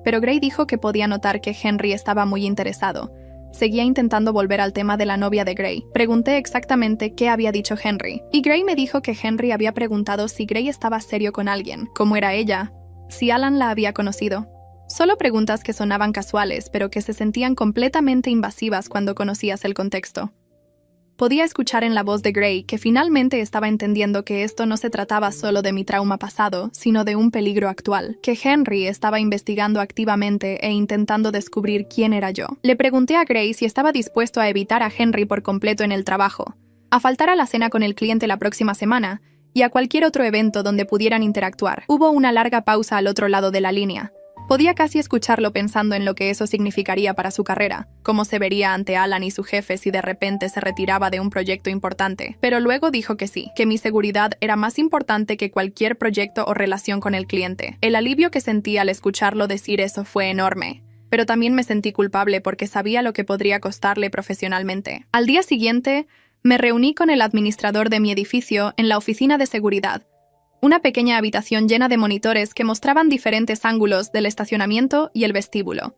pero Gray dijo que podía notar que Henry estaba muy interesado. Seguía intentando volver al tema de la novia de Gray. Pregunté exactamente qué había dicho Henry, y Gray me dijo que Henry había preguntado si Gray estaba serio con alguien, cómo era ella, si Alan la había conocido. Solo preguntas que sonaban casuales, pero que se sentían completamente invasivas cuando conocías el contexto. Podía escuchar en la voz de Gray que finalmente estaba entendiendo que esto no se trataba solo de mi trauma pasado, sino de un peligro actual, que Henry estaba investigando activamente e intentando descubrir quién era yo. Le pregunté a Gray si estaba dispuesto a evitar a Henry por completo en el trabajo, a faltar a la cena con el cliente la próxima semana y a cualquier otro evento donde pudieran interactuar. Hubo una larga pausa al otro lado de la línea. Podía casi escucharlo pensando en lo que eso significaría para su carrera, cómo se vería ante Alan y su jefe si de repente se retiraba de un proyecto importante. Pero luego dijo que sí, que mi seguridad era más importante que cualquier proyecto o relación con el cliente. El alivio que sentí al escucharlo decir eso fue enorme, pero también me sentí culpable porque sabía lo que podría costarle profesionalmente. Al día siguiente, me reuní con el administrador de mi edificio en la oficina de seguridad, una pequeña habitación llena de monitores que mostraban diferentes ángulos del estacionamiento y el vestíbulo.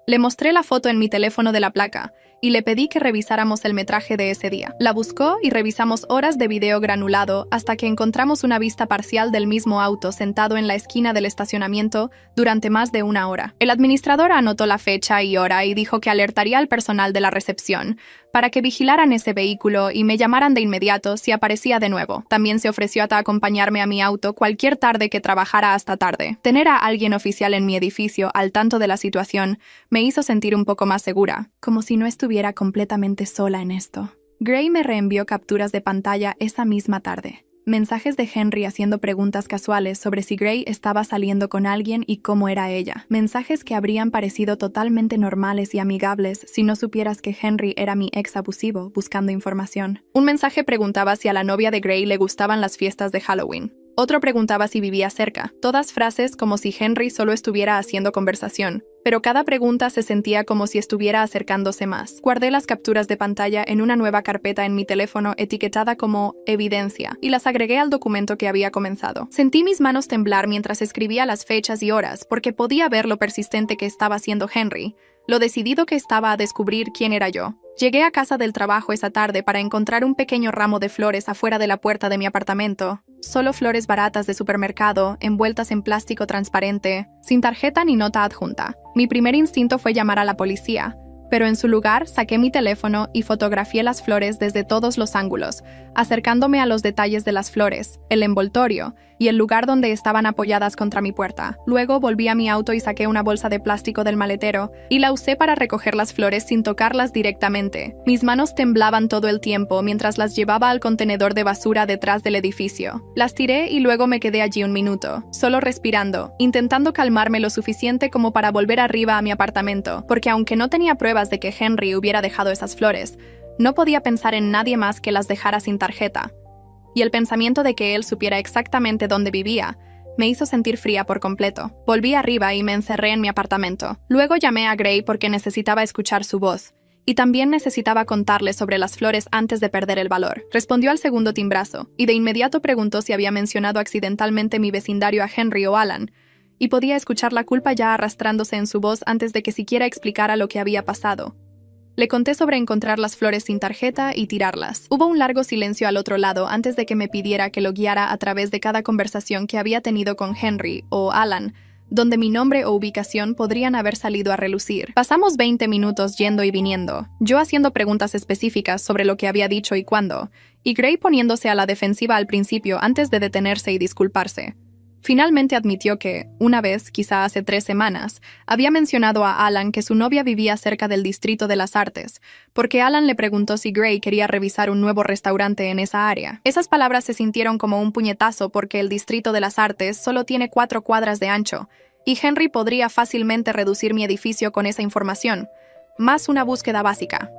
Le mostré la foto en mi teléfono de la placa y le pedí que revisáramos el metraje de ese día. La buscó y revisamos horas de video granulado hasta que encontramos una vista parcial del mismo auto sentado en la esquina del estacionamiento durante más de una hora. El administrador anotó la fecha y hora y dijo que alertaría al personal de la recepción para que vigilaran ese vehículo y me llamaran de inmediato si aparecía de nuevo. También se ofreció a acompañarme a mi auto cualquier tarde que trabajara hasta tarde. Tener a alguien oficial en mi edificio al tanto de la situación me hizo sentir un poco más segura, como si no estuviera completamente sola en esto. Gray me reenvió capturas de pantalla esa misma tarde. Mensajes de Henry haciendo preguntas casuales sobre si Gray estaba saliendo con alguien y cómo era ella. Mensajes que habrían parecido totalmente normales y amigables si no supieras que Henry era mi ex abusivo buscando información. Un mensaje preguntaba si a la novia de Gray le gustaban las fiestas de Halloween. Otro preguntaba si vivía cerca. Todas frases como si Henry solo estuviera haciendo conversación, pero cada pregunta se sentía como si estuviera acercándose más. Guardé las capturas de pantalla en una nueva carpeta en mi teléfono etiquetada como evidencia y las agregué al documento que había comenzado. Sentí mis manos temblar mientras escribía las fechas y horas porque podía ver lo persistente que estaba siendo Henry, lo decidido que estaba a descubrir quién era yo. Llegué a casa del trabajo esa tarde para encontrar un pequeño ramo de flores afuera de la puerta de mi apartamento. Solo flores baratas de supermercado, envueltas en plástico transparente, sin tarjeta ni nota adjunta. Mi primer instinto fue llamar a la policía, pero en su lugar saqué mi teléfono y fotografié las flores desde todos los ángulos, acercándome a los detalles de las flores, el envoltorio y el lugar donde estaban apoyadas contra mi puerta. Luego volví a mi auto y saqué una bolsa de plástico del maletero y la usé para recoger las flores sin tocarlas directamente. Mis manos temblaban todo el tiempo mientras las llevaba al contenedor de basura detrás del edificio. Las tiré y luego me quedé allí un minuto, solo respirando, intentando calmarme lo suficiente como para volver arriba a mi apartamento, porque aunque no tenía pruebas de que Henry hubiera dejado esas flores, no podía pensar en nadie más que las dejara sin tarjeta. Y el pensamiento de que él supiera exactamente dónde vivía me hizo sentir fría por completo. Volví arriba y me encerré en mi apartamento. Luego llamé a Gray porque necesitaba escuchar su voz, y también necesitaba contarle sobre las flores antes de perder el valor. Respondió al segundo timbrazo, y de inmediato preguntó si había mencionado accidentalmente mi vecindario a Henry o Alan, y podía escuchar la culpa ya arrastrándose en su voz antes de que siquiera explicara lo que había pasado. Le conté sobre encontrar las flores sin tarjeta y tirarlas. Hubo un largo silencio al otro lado antes de que me pidiera que lo guiara a través de cada conversación que había tenido con Henry o Alan, donde mi nombre o ubicación podrían haber salido a relucir. Pasamos 20 minutos yendo y viniendo, yo haciendo preguntas específicas sobre lo que había dicho y cuándo, y Gray poniéndose a la defensiva al principio antes de detenerse y disculparse. Finalmente admitió que, una vez, quizá hace 3 semanas, había mencionado a Alan que su novia vivía cerca del Distrito de las Artes, porque Alan le preguntó si Gray quería revisar un nuevo restaurante en esa área. Esas palabras se sintieron como un puñetazo porque el Distrito de las Artes solo tiene 4 cuadras de ancho, y Henry podría fácilmente reducir mi edificio con esa información, más una búsqueda básica.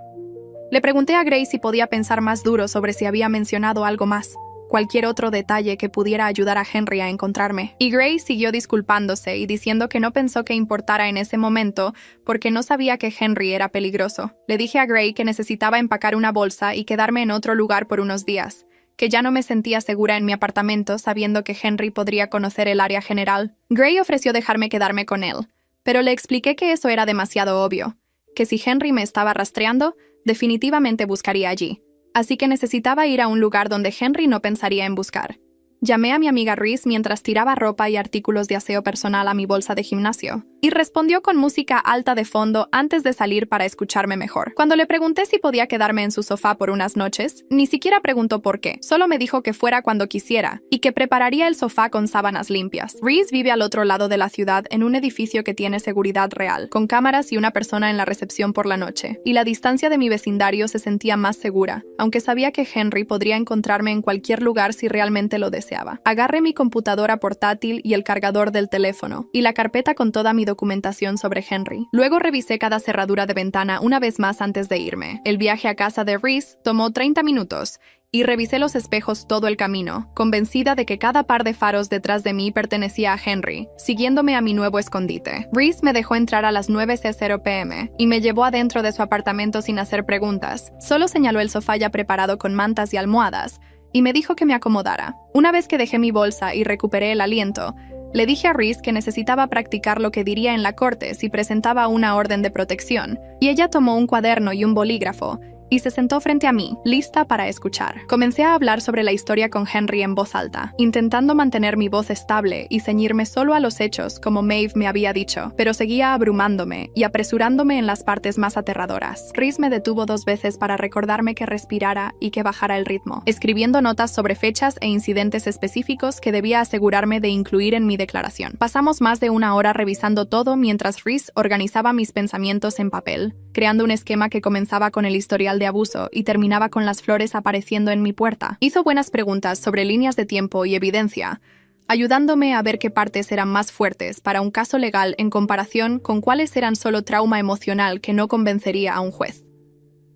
Le pregunté a Gray si podía pensar más duro sobre si había mencionado algo más, cualquier otro detalle que pudiera ayudar a Henry a encontrarme. Y Gray siguió disculpándose y diciendo que no pensó que importara en ese momento porque no sabía que Henry era peligroso. Le dije a Gray que necesitaba empacar una bolsa y quedarme en otro lugar por unos días, que ya no me sentía segura en mi apartamento sabiendo que Henry podría conocer el área general. Gray ofreció dejarme quedarme con él, pero le expliqué que eso era demasiado obvio, que si Henry me estaba rastreando, definitivamente buscaría allí. Así que necesitaba ir a un lugar donde Henry no pensaría en buscar. Llamé a mi amiga Reese mientras tiraba ropa y artículos de aseo personal a mi bolsa de gimnasio, y respondió con música alta de fondo antes de salir para escucharme mejor. Cuando le pregunté si podía quedarme en su sofá por unas noches, ni siquiera preguntó por qué, solo me dijo que fuera cuando quisiera, y que prepararía el sofá con sábanas limpias. Reese vive al otro lado de la ciudad en un edificio que tiene seguridad real, con cámaras y una persona en la recepción por la noche, y la distancia de mi vecindario se sentía más segura, aunque sabía que Henry podría encontrarme en cualquier lugar si realmente lo deseaba. Agarré mi computadora portátil y el cargador del teléfono, y la carpeta con toda mi documentación sobre Henry. Luego revisé cada cerradura de ventana una vez más antes de irme. El viaje a casa de Reese tomó 30 minutos, y revisé los espejos todo el camino, convencida de que cada par de faros detrás de mí pertenecía a Henry, siguiéndome a mi nuevo escondite. Reese me dejó entrar a las 9:00 p.m. y me llevó adentro de su apartamento sin hacer preguntas. Solo señaló el sofá ya preparado con mantas y almohadas, y me dijo que me acomodara. Una vez que dejé mi bolsa y recuperé el aliento, le dije a Reese que necesitaba practicar lo que diría en la corte si presentaba una orden de protección, y ella tomó un cuaderno y un bolígrafo, y se sentó frente a mí, lista para escuchar. Comencé a hablar sobre la historia con Henry en voz alta, intentando mantener mi voz estable y ceñirme solo a los hechos, como Maeve me había dicho, pero seguía abrumándome y apresurándome en las partes más aterradoras. Reese me detuvo 2 veces para recordarme que respirara y que bajara el ritmo, escribiendo notas sobre fechas e incidentes específicos que debía asegurarme de incluir en mi declaración. Pasamos más de 1 hora revisando todo mientras Reese organizaba mis pensamientos en papel, creando un esquema que comenzaba con el historial de abuso y terminaba con las flores apareciendo en mi puerta. Hizo buenas preguntas sobre líneas de tiempo y evidencia, ayudándome a ver qué partes eran más fuertes para un caso legal en comparación con cuáles eran solo trauma emocional que no convencería a un juez.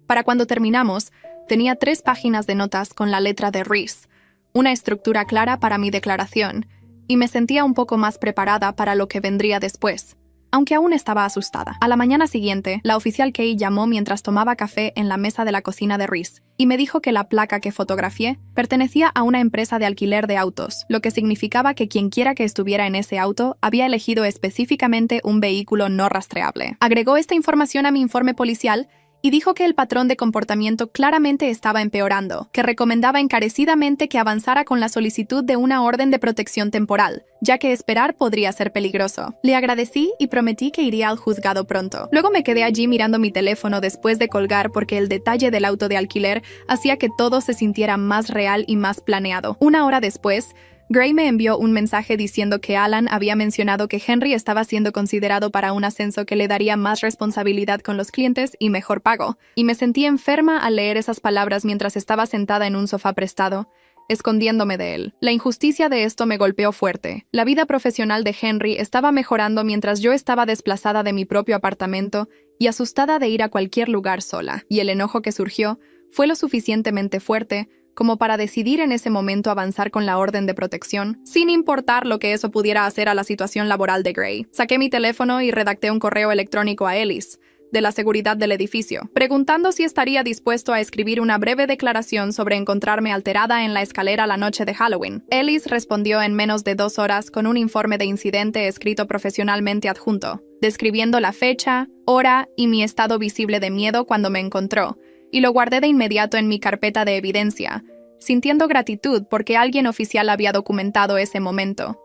Para cuando terminamos, tenía 3 páginas de notas con la letra de Reese, una estructura clara para mi declaración, y me sentía un poco más preparada para lo que vendría después, aunque aún estaba asustada. A la mañana siguiente, la oficial Kay llamó mientras tomaba café en la mesa de la cocina de Reese y me dijo que la placa que fotografié pertenecía a una empresa de alquiler de autos, lo que significaba que quienquiera que estuviera en ese auto había elegido específicamente un vehículo no rastreable. Agregó esta información a mi informe policial y dijo que el patrón de comportamiento claramente estaba empeorando, que recomendaba encarecidamente que avanzara con la solicitud de una orden de protección temporal, ya que esperar podría ser peligroso. Le agradecí y prometí que iría al juzgado pronto. Luego me quedé allí mirando mi teléfono después de colgar porque el detalle del auto de alquiler hacía que todo se sintiera más real y más planeado. 1 hora después, Gray me envió un mensaje diciendo que Alan había mencionado que Henry estaba siendo considerado para un ascenso que le daría más responsabilidad con los clientes y mejor pago, y me sentí enferma al leer esas palabras mientras estaba sentada en un sofá prestado, escondiéndome de él. La injusticia de esto me golpeó fuerte. La vida profesional de Henry estaba mejorando mientras yo estaba desplazada de mi propio apartamento y asustada de ir a cualquier lugar sola, y el enojo que surgió fue lo suficientemente fuerte como para decidir en ese momento avanzar con la orden de protección, sin importar lo que eso pudiera hacer a la situación laboral de Gray. Saqué mi teléfono y redacté un correo electrónico a Ellis, de la seguridad del edificio, preguntando si estaría dispuesto a escribir una breve declaración sobre encontrarme alterada en la escalera la noche de Halloween. Ellis respondió en menos de 2 horas con un informe de incidente escrito profesionalmente adjunto, describiendo la fecha, hora y mi estado visible de miedo cuando me encontró, y lo guardé de inmediato en mi carpeta de evidencia, sintiendo gratitud porque alguien oficial había documentado ese momento.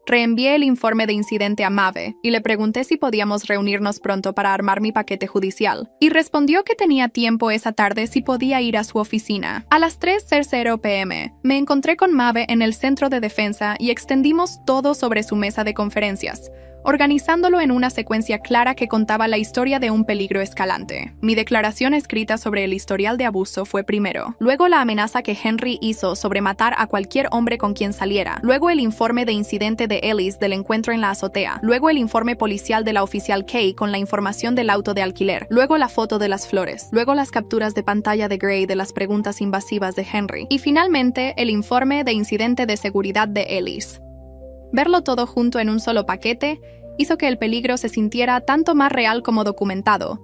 Reenvié el informe de incidente a Maeve y le pregunté si podíamos reunirnos pronto para armar mi paquete judicial, y respondió que tenía tiempo esa tarde si podía ir a su oficina. A las 3:00 p.m., me encontré con Maeve en el centro de defensa y extendimos todo sobre su mesa de conferencias, organizándolo en una secuencia clara que contaba la historia de un peligro escalante. Mi declaración escrita sobre el historial de abuso fue primero, luego la amenaza que Henry hizo sobre matar a cualquier hombre con quien saliera, luego el informe de incidente de Ellis del encuentro en la azotea, luego el informe policial de la oficial Kay con la información del auto de alquiler, luego la foto de las flores, luego las capturas de pantalla de Gray de las preguntas invasivas de Henry, y finalmente el informe de incidente de seguridad de Ellis. Verlo todo junto en un solo paquete hizo que el peligro se sintiera tanto más real como documentado,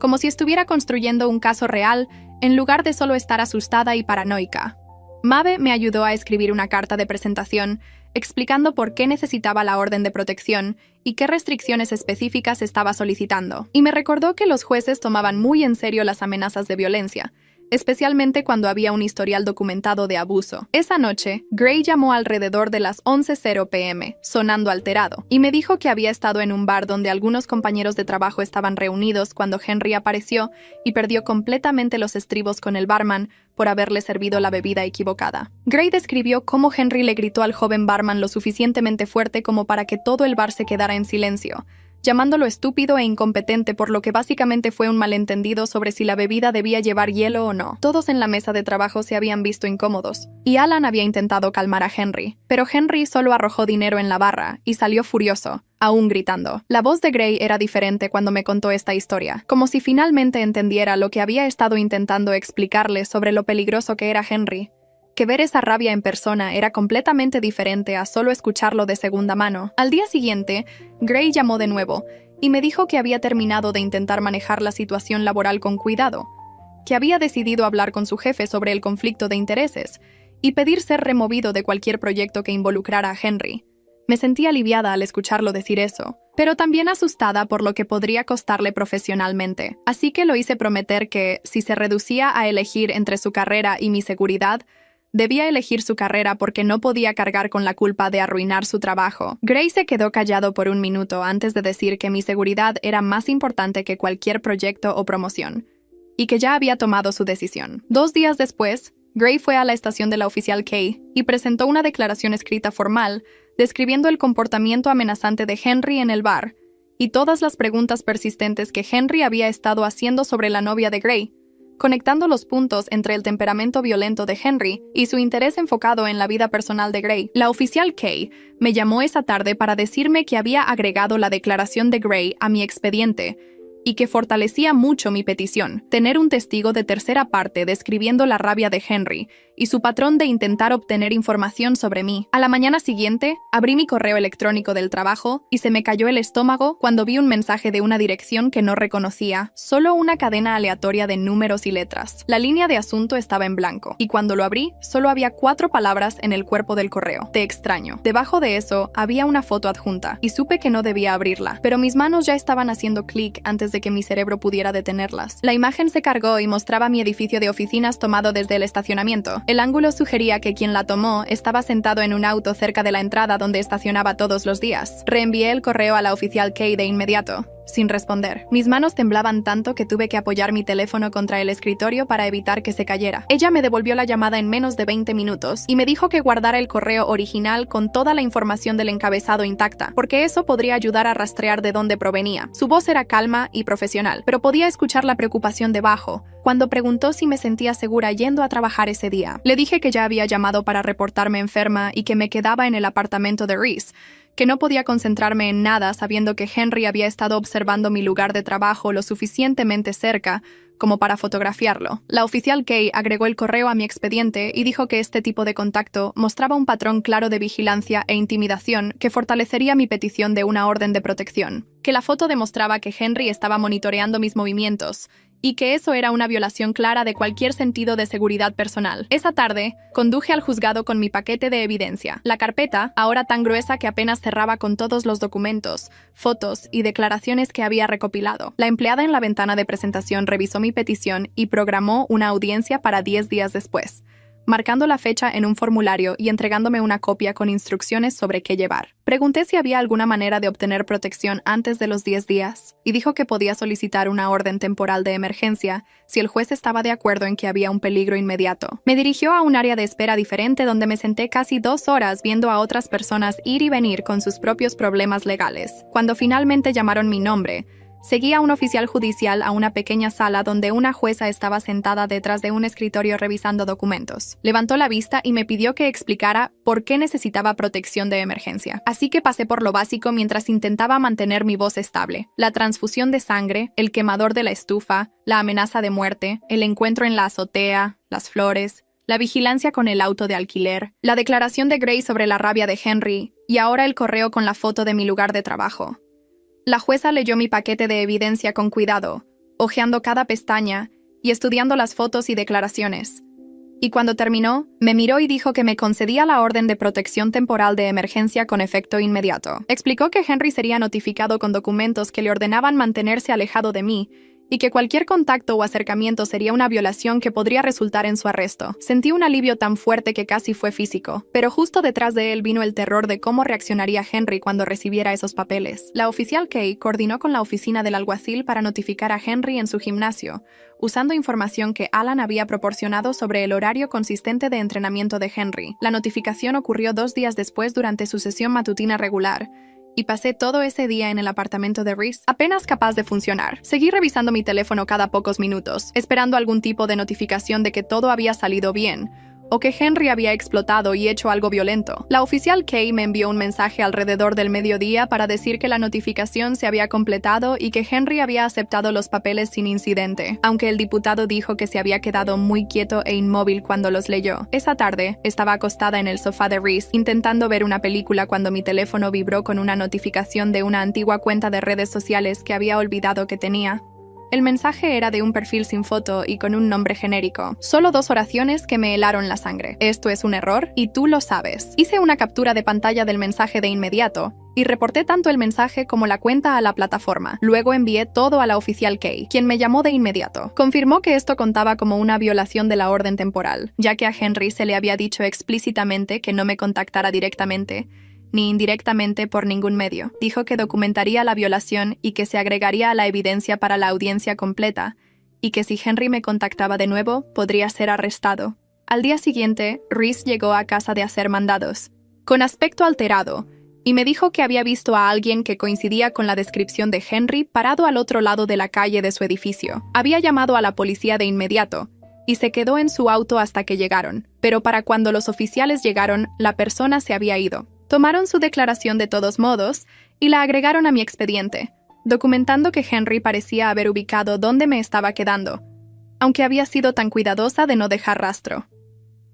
como si estuviera construyendo un caso real en lugar de solo estar asustada y paranoica. Maeve me ayudó a escribir una carta de presentación explicando por qué necesitaba la orden de protección y qué restricciones específicas estaba solicitando, y me recordó que los jueces tomaban muy en serio las amenazas de violencia, especialmente cuando había un historial documentado de abuso. Esa noche, Gray llamó alrededor de las 11:00 p.m., sonando alterado, y me dijo que había estado en un bar donde algunos compañeros de trabajo estaban reunidos cuando Henry apareció y perdió completamente los estribos con el barman por haberle servido la bebida equivocada. Gray describió cómo Henry le gritó al joven barman lo suficientemente fuerte como para que todo el bar se quedara en silencio, llamándolo estúpido e incompetente, por lo que básicamente fue un malentendido sobre si la bebida debía llevar hielo o no. Todos en la mesa de trabajo se habían visto incómodos, y Alan había intentado calmar a Henry, pero Henry solo arrojó dinero en la barra y salió furioso, aún gritando. La voz de Gray era diferente cuando me contó esta historia, como si finalmente entendiera lo que había estado intentando explicarle sobre lo peligroso que era Henry. Que ver esa rabia en persona era completamente diferente a solo escucharlo de segunda mano. Al día siguiente, Gray llamó de nuevo y me dijo que había terminado de intentar manejar la situación laboral con cuidado, que había decidido hablar con su jefe sobre el conflicto de intereses y pedir ser removido de cualquier proyecto que involucrara a Henry. Me sentí aliviada al escucharlo decir eso, pero también asustada por lo que podría costarle profesionalmente, así que lo hice prometer que, si se reducía a elegir entre su carrera y mi seguridad, debía elegir su carrera porque no podía cargar con la culpa de arruinar su trabajo. Gray se quedó callado por un minuto antes de decir que mi seguridad era más importante que cualquier proyecto o promoción, y que ya había tomado su decisión. 2 días después, Gray fue a la estación de la oficial Kay y presentó una declaración escrita formal describiendo el comportamiento amenazante de Henry en el bar y todas las preguntas persistentes que Henry había estado haciendo sobre la novia de Gray, conectando los puntos entre el temperamento violento de Henry y su interés enfocado en la vida personal de Gray. La oficial Kay me llamó esa tarde para decirme que había agregado la declaración de Gray a mi expediente y que fortalecía mucho mi petición, tener un testigo de tercera parte describiendo la rabia de Henry y su patrón de intentar obtener información sobre mí. A la mañana siguiente, abrí mi correo electrónico del trabajo y se me cayó el estómago cuando vi un mensaje de una dirección que no reconocía, solo una cadena aleatoria de números y letras. La línea de asunto estaba en blanco, y cuando lo abrí, solo había 4 palabras en el cuerpo del correo. Te extraño. Debajo de eso, había una foto adjunta, y supe que no debía abrirla, pero mis manos ya estaban haciendo clic antes de que mi cerebro pudiera detenerlas. La imagen se cargó y mostraba mi edificio de oficinas tomado desde el estacionamiento. El ángulo sugería que quien la tomó estaba sentado en un auto cerca de la entrada donde estacionaba todos los días. Reenvié el correo a la oficial Kay de inmediato, sin responder. Mis manos temblaban tanto que tuve que apoyar mi teléfono contra el escritorio para evitar que se cayera. Ella me devolvió la llamada en menos de 20 minutos y me dijo que guardara el correo original con toda la información del encabezado intacta, porque eso podría ayudar a rastrear de dónde provenía. Su voz era calma y profesional, pero podía escuchar la preocupación debajo, cuando preguntó si me sentía segura yendo a trabajar ese día. Le dije que ya había llamado para reportarme enferma y que me quedaba en el apartamento de Reese, que no podía concentrarme en nada sabiendo que Henry había estado observando mi lugar de trabajo lo suficientemente cerca como para fotografiarlo. La oficial Kay agregó el correo a mi expediente y dijo que este tipo de contacto mostraba un patrón claro de vigilancia e intimidación que fortalecería mi petición de una orden de protección, que la foto demostraba que Henry estaba monitoreando mis movimientos y que eso era una violación clara de cualquier sentido de seguridad personal. Esa tarde, conduje al juzgado con mi paquete de evidencia. La carpeta, ahora tan gruesa que apenas cerraba con todos los documentos, fotos y declaraciones que había recopilado. La empleada en la ventana de presentación revisó mi petición y programó una audiencia para 10 días después, marcando la fecha en un formulario y entregándome una copia con instrucciones sobre qué llevar. Pregunté si había alguna manera de obtener protección antes de los 10 días, y dijo que podía solicitar una orden temporal de emergencia si el juez estaba de acuerdo en que había un peligro inmediato. Me dirigió a un área de espera diferente donde me senté casi 2 horas viendo a otras personas ir y venir con sus propios problemas legales. Cuando finalmente llamaron mi nombre, seguí a un oficial judicial a una pequeña sala donde una jueza estaba sentada detrás de un escritorio revisando documentos. Levantó la vista y me pidió que explicara por qué necesitaba protección de emergencia. Así que pasé por lo básico mientras intentaba mantener mi voz estable. La transfusión de sangre, el quemador de la estufa, la amenaza de muerte, el encuentro en la azotea, las flores, la vigilancia con el auto de alquiler, la declaración de Gray sobre la rabia de Henry y ahora el correo con la foto de mi lugar de trabajo. La jueza leyó mi paquete de evidencia con cuidado, hojeando cada pestaña y estudiando las fotos y declaraciones. Y cuando terminó, me miró y dijo que me concedía la orden de protección temporal de emergencia con efecto inmediato. Explicó que Henry sería notificado con documentos que le ordenaban mantenerse alejado de mí y que cualquier contacto o acercamiento sería una violación que podría resultar en su arresto. Sentí un alivio tan fuerte que casi fue físico, pero justo detrás de él vino el terror de cómo reaccionaría Henry cuando recibiera esos papeles. La oficial Kay coordinó con la oficina del alguacil para notificar a Henry en su gimnasio, usando información que Alan había proporcionado sobre el horario consistente de entrenamiento de Henry. La notificación ocurrió 2 días después durante su sesión matutina regular, y pasé todo ese día en el apartamento de Reese, apenas capaz de funcionar. Seguí revisando mi teléfono cada pocos minutos, esperando algún tipo de notificación de que todo había salido bien, o que Henry había explotado y hecho algo violento. La oficial Kay me envió un mensaje alrededor del mediodía para decir que la notificación se había completado y que Henry había aceptado los papeles sin incidente, aunque el diputado dijo que se había quedado muy quieto e inmóvil cuando los leyó. Esa tarde, estaba acostada en el sofá de Reese, intentando ver una película cuando mi teléfono vibró con una notificación de una antigua cuenta de redes sociales que había olvidado que tenía. El mensaje era de un perfil sin foto y con un nombre genérico. Solo 2 oraciones que me helaron la sangre. Esto es un error y tú lo sabes. Hice una captura de pantalla del mensaje de inmediato y reporté tanto el mensaje como la cuenta a la plataforma. Luego envié todo a la oficial Kay, quien me llamó de inmediato. Confirmó que esto contaba como una violación de la orden temporal, ya que a Henry se le había dicho explícitamente que no me contactara directamente ni indirectamente por ningún medio. Dijo que documentaría la violación y que se agregaría a la evidencia para la audiencia completa, y que si Henry me contactaba de nuevo, podría ser arrestado. Al día siguiente, Reese llegó a casa de hacer mandados, con aspecto alterado, y me dijo que había visto a alguien que coincidía con la descripción de Henry parado al otro lado de la calle de su edificio. Había llamado a la policía de inmediato, y se quedó en su auto hasta que llegaron, pero para cuando los oficiales llegaron, la persona se había ido. Tomaron su declaración de todos modos y la agregaron a mi expediente, documentando que Henry parecía haber ubicado dónde me estaba quedando, aunque había sido tan cuidadosa de no dejar rastro.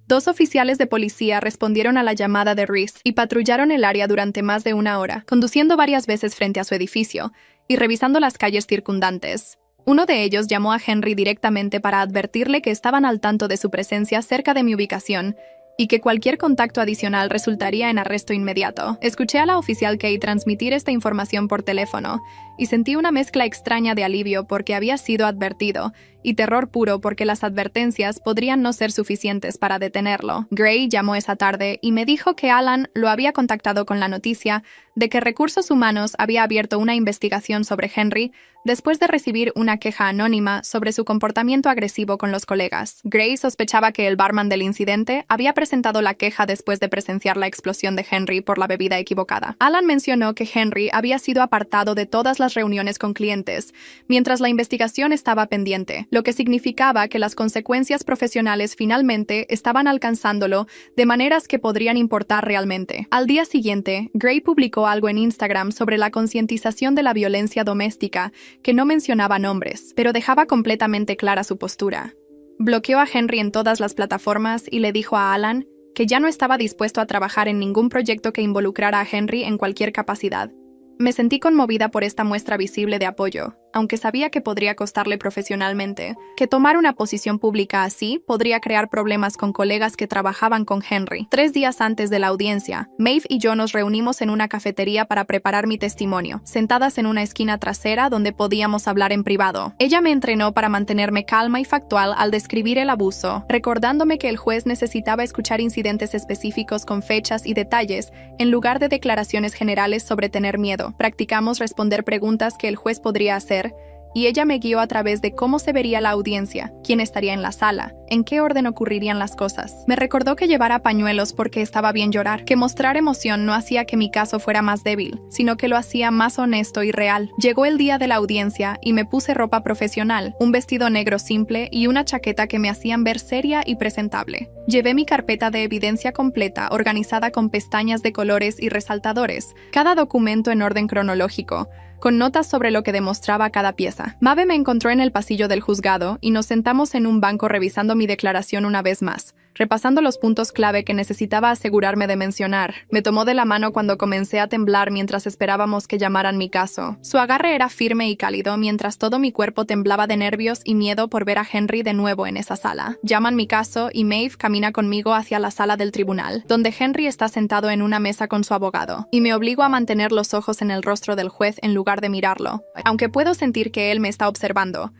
2 oficiales de policía respondieron a la llamada de Reese y patrullaron el área durante más de 1 hora, conduciendo varias veces frente a su edificio y revisando las calles circundantes. Uno de ellos llamó a Henry directamente para advertirle que estaban al tanto de su presencia cerca de mi ubicación y que cualquier contacto adicional resultaría en arresto inmediato. Escuché a la oficial Kay transmitir esta información por teléfono y sentí una mezcla extraña de alivio porque había sido advertido y terror puro porque las advertencias podrían no ser suficientes para detenerlo. Gray llamó esa tarde y me dijo que Alan lo había contactado con la noticia de que Recursos Humanos había abierto una investigación sobre Henry después de recibir una queja anónima sobre su comportamiento agresivo con los colegas. Gray sospechaba que el barman del incidente había presentado la queja después de presenciar la explosión de Henry por la bebida equivocada. Alan mencionó que Henry había sido apartado de todas las reuniones con clientes mientras la investigación estaba pendiente, lo que significaba que las consecuencias profesionales finalmente estaban alcanzándolo de maneras que podrían importar realmente. Al día siguiente, Gray publicó algo en Instagram sobre la concientización de la violencia doméstica que no mencionaba nombres, pero dejaba completamente clara su postura. Bloqueó a Henry en todas las plataformas y le dijo a Alan que ya no estaba dispuesto a trabajar en ningún proyecto que involucrara a Henry en cualquier capacidad. Me sentí conmovida por esta muestra visible de apoyo, aunque sabía que podría costarle profesionalmente, que tomar una posición pública así podría crear problemas con colegas que trabajaban con Henry. 3 días antes de la audiencia, Maeve y yo nos reunimos en una cafetería para preparar mi testimonio, sentadas en una esquina trasera donde podíamos hablar en privado. Ella me entrenó para mantenerme calma y factual al describir el abuso, recordándome que el juez necesitaba escuchar incidentes específicos con fechas y detalles, en lugar de declaraciones generales sobre tener miedo. Practicamos responder preguntas que el juez podría hacer, y ella me guió a través de cómo se vería la audiencia, quién estaría en la sala, en qué orden ocurrirían las cosas. Me recordó que llevara pañuelos porque estaba bien llorar, que mostrar emoción no hacía que mi caso fuera más débil, sino que lo hacía más honesto y real. Llegó el día de la audiencia y me puse ropa profesional, un vestido negro simple y una chaqueta que me hacían ver seria y presentable. Llevé mi carpeta de evidencia completa, organizada con pestañas de colores y resaltadores, cada documento en orden cronológico, con notas sobre lo que demostraba cada pieza. Maeve me encontró en el pasillo del juzgado y nos sentamos en un banco revisando mi declaración una vez más, repasando los puntos clave que necesitaba asegurarme de mencionar. Me tomó de la mano cuando comencé a temblar mientras esperábamos que llamaran mi caso. Su agarre era firme y cálido mientras todo mi cuerpo temblaba de nervios y miedo por ver a Henry de nuevo en esa sala. Llaman mi caso y Maeve camina conmigo hacia la sala del tribunal, donde Henry está sentado en una mesa con su abogado, y me obligo a mantener los ojos en el rostro del juez en lugar de mirarlo, aunque puedo sentir que él me está observando.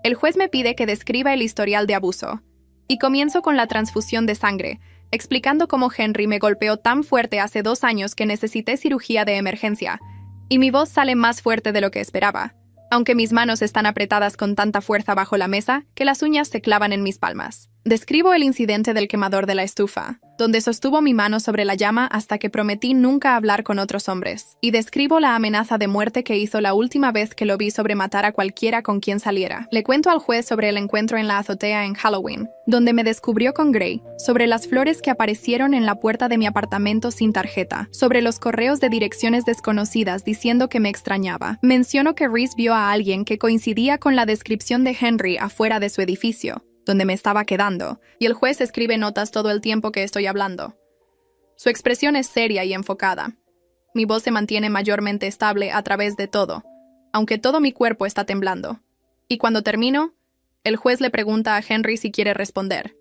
El juez me pide que describa el historial de abuso, y comienzo con la transfusión de sangre, explicando cómo Henry me golpeó tan fuerte hace 2 años que necesité cirugía de emergencia, y mi voz sale más fuerte de lo que esperaba, aunque mis manos están apretadas con tanta fuerza bajo la mesa que las uñas se clavan en mis palmas. Describo el incidente del quemador de la estufa, donde sostuvo mi mano sobre la llama hasta que prometí nunca hablar con otros hombres, y describo la amenaza de muerte que hizo la última vez que lo vi sobre matar a cualquiera con quien saliera. Le cuento al juez sobre el encuentro en la azotea en Halloween, donde me descubrió con Gray, sobre las flores que aparecieron en la puerta de mi apartamento sin tarjeta, sobre los correos de direcciones desconocidas diciendo que me extrañaba. Menciono que Reese vio a alguien que coincidía con la descripción de Henry afuera de su edificio, donde me estaba quedando, y el juez escribe notas todo el tiempo que estoy hablando. Su expresión es seria y enfocada. Mi voz se mantiene mayormente estable a través de todo, aunque todo mi cuerpo está temblando. Y cuando termino, el juez le pregunta a Henry si quiere responder.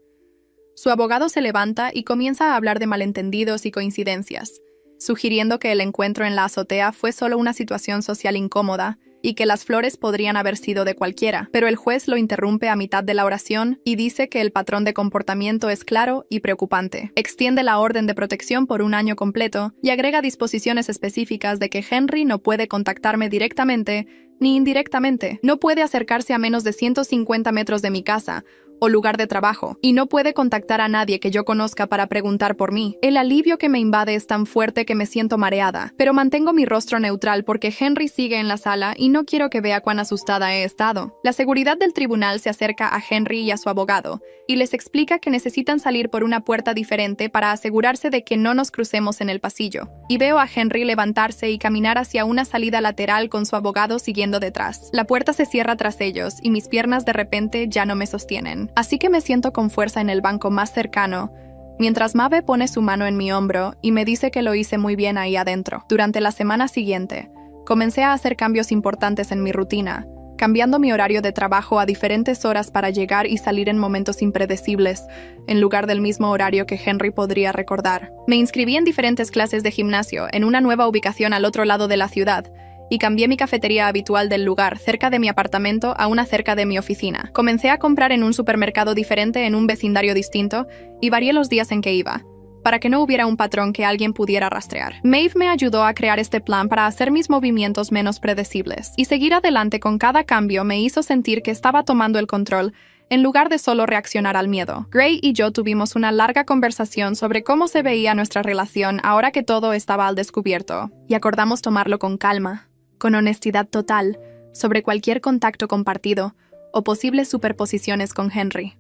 Su abogado se levanta y comienza a hablar de malentendidos y coincidencias, sugiriendo que el encuentro en la azotea fue solo una situación social incómoda y que las flores podrían haber sido de cualquiera, pero el juez lo interrumpe a mitad de la oración y dice que el patrón de comportamiento es claro y preocupante. Extiende la orden de protección por 1 año completo y agrega disposiciones específicas de que Henry no puede contactarme directamente ni indirectamente, no puede acercarse a menos de 150 metros de mi casa o lugar de trabajo, y no puede contactar a nadie que yo conozca para preguntar por mí. El alivio que me invade es tan fuerte que me siento mareada, pero mantengo mi rostro neutral porque Henry sigue en la sala y no quiero que vea cuán asustada he estado. La seguridad del tribunal se acerca a Henry y a su abogado, y les explica que necesitan salir por una puerta diferente para asegurarse de que no nos crucemos en el pasillo. Y veo a Henry levantarse y caminar hacia una salida lateral con su abogado siguiendo detrás. La puerta se cierra tras ellos y mis piernas de repente ya no me sostienen. Así que me siento con fuerza en el banco más cercano, mientras Maeve pone su mano en mi hombro y me dice que lo hice muy bien ahí adentro. Durante la semana siguiente, comencé a hacer cambios importantes en mi rutina, cambiando mi horario de trabajo a diferentes horas para llegar y salir en momentos impredecibles, en lugar del mismo horario que Henry podría recordar. Me inscribí en diferentes clases de gimnasio en una nueva ubicación al otro lado de la ciudad, y cambié mi cafetería habitual del lugar cerca de mi apartamento a una cerca de mi oficina. Comencé a comprar en un supermercado diferente en un vecindario distinto y varié los días en que iba, para que no hubiera un patrón que alguien pudiera rastrear. Maeve me ayudó a crear este plan para hacer mis movimientos menos predecibles, y seguir adelante con cada cambio me hizo sentir que estaba tomando el control en lugar de solo reaccionar al miedo. Gray y yo tuvimos una larga conversación sobre cómo se veía nuestra relación ahora que todo estaba al descubierto, y acordamos tomarlo con calma, con honestidad total, sobre cualquier contacto compartido, o posibles superposiciones con Henry.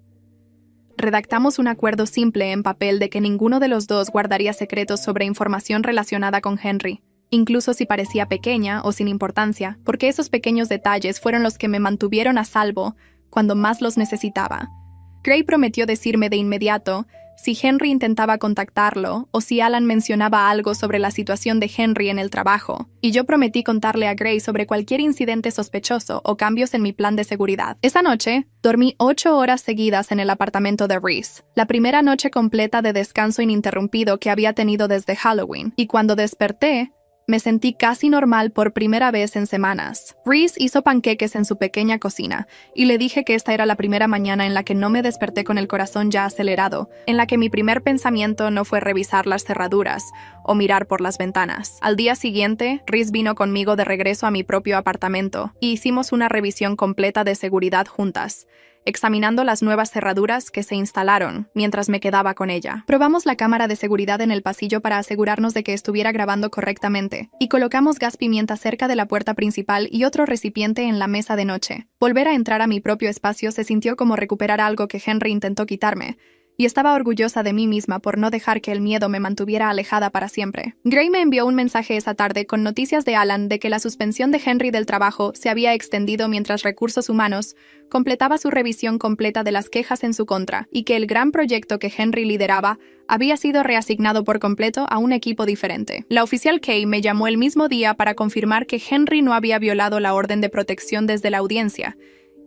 Redactamos un acuerdo simple en papel de que ninguno de los dos guardaría secretos sobre información relacionada con Henry, incluso si parecía pequeña o sin importancia, porque esos pequeños detalles fueron los que me mantuvieron a salvo cuando más los necesitaba. Gray prometió decirme de inmediato si Henry intentaba contactarlo o si Alan mencionaba algo sobre la situación de Henry en el trabajo, y yo prometí contarle a Gray sobre cualquier incidente sospechoso o cambios en mi plan de seguridad. Esa noche, dormí 8 horas seguidas en el apartamento de Reese, la primera noche completa de descanso ininterrumpido que había tenido desde Halloween, y cuando desperté, me sentí casi normal por primera vez en semanas. Reese hizo panqueques en su pequeña cocina, y le dije que esta era la primera mañana en la que no me desperté con el corazón ya acelerado, en la que mi primer pensamiento no fue revisar las cerraduras o mirar por las ventanas. Al día siguiente, Reese vino conmigo de regreso a mi propio apartamento, y hicimos una revisión completa de seguridad juntas, examinando las nuevas cerraduras que se instalaron mientras me quedaba con ella. Probamos la cámara de seguridad en el pasillo para asegurarnos de que estuviera grabando correctamente, y colocamos gas pimienta cerca de la puerta principal y otro recipiente en la mesa de noche. Volver a entrar a mi propio espacio se sintió como recuperar algo que Henry intentó quitarme, y estaba orgullosa de mí misma por no dejar que el miedo me mantuviera alejada para siempre. Gray me envió un mensaje esa tarde con noticias de Alan de que la suspensión de Henry del trabajo se había extendido mientras Recursos Humanos completaba su revisión completa de las quejas en su contra, y que el gran proyecto que Henry lideraba había sido reasignado por completo a un equipo diferente. La oficial Kay me llamó el mismo día para confirmar que Henry no había violado la orden de protección desde la audiencia,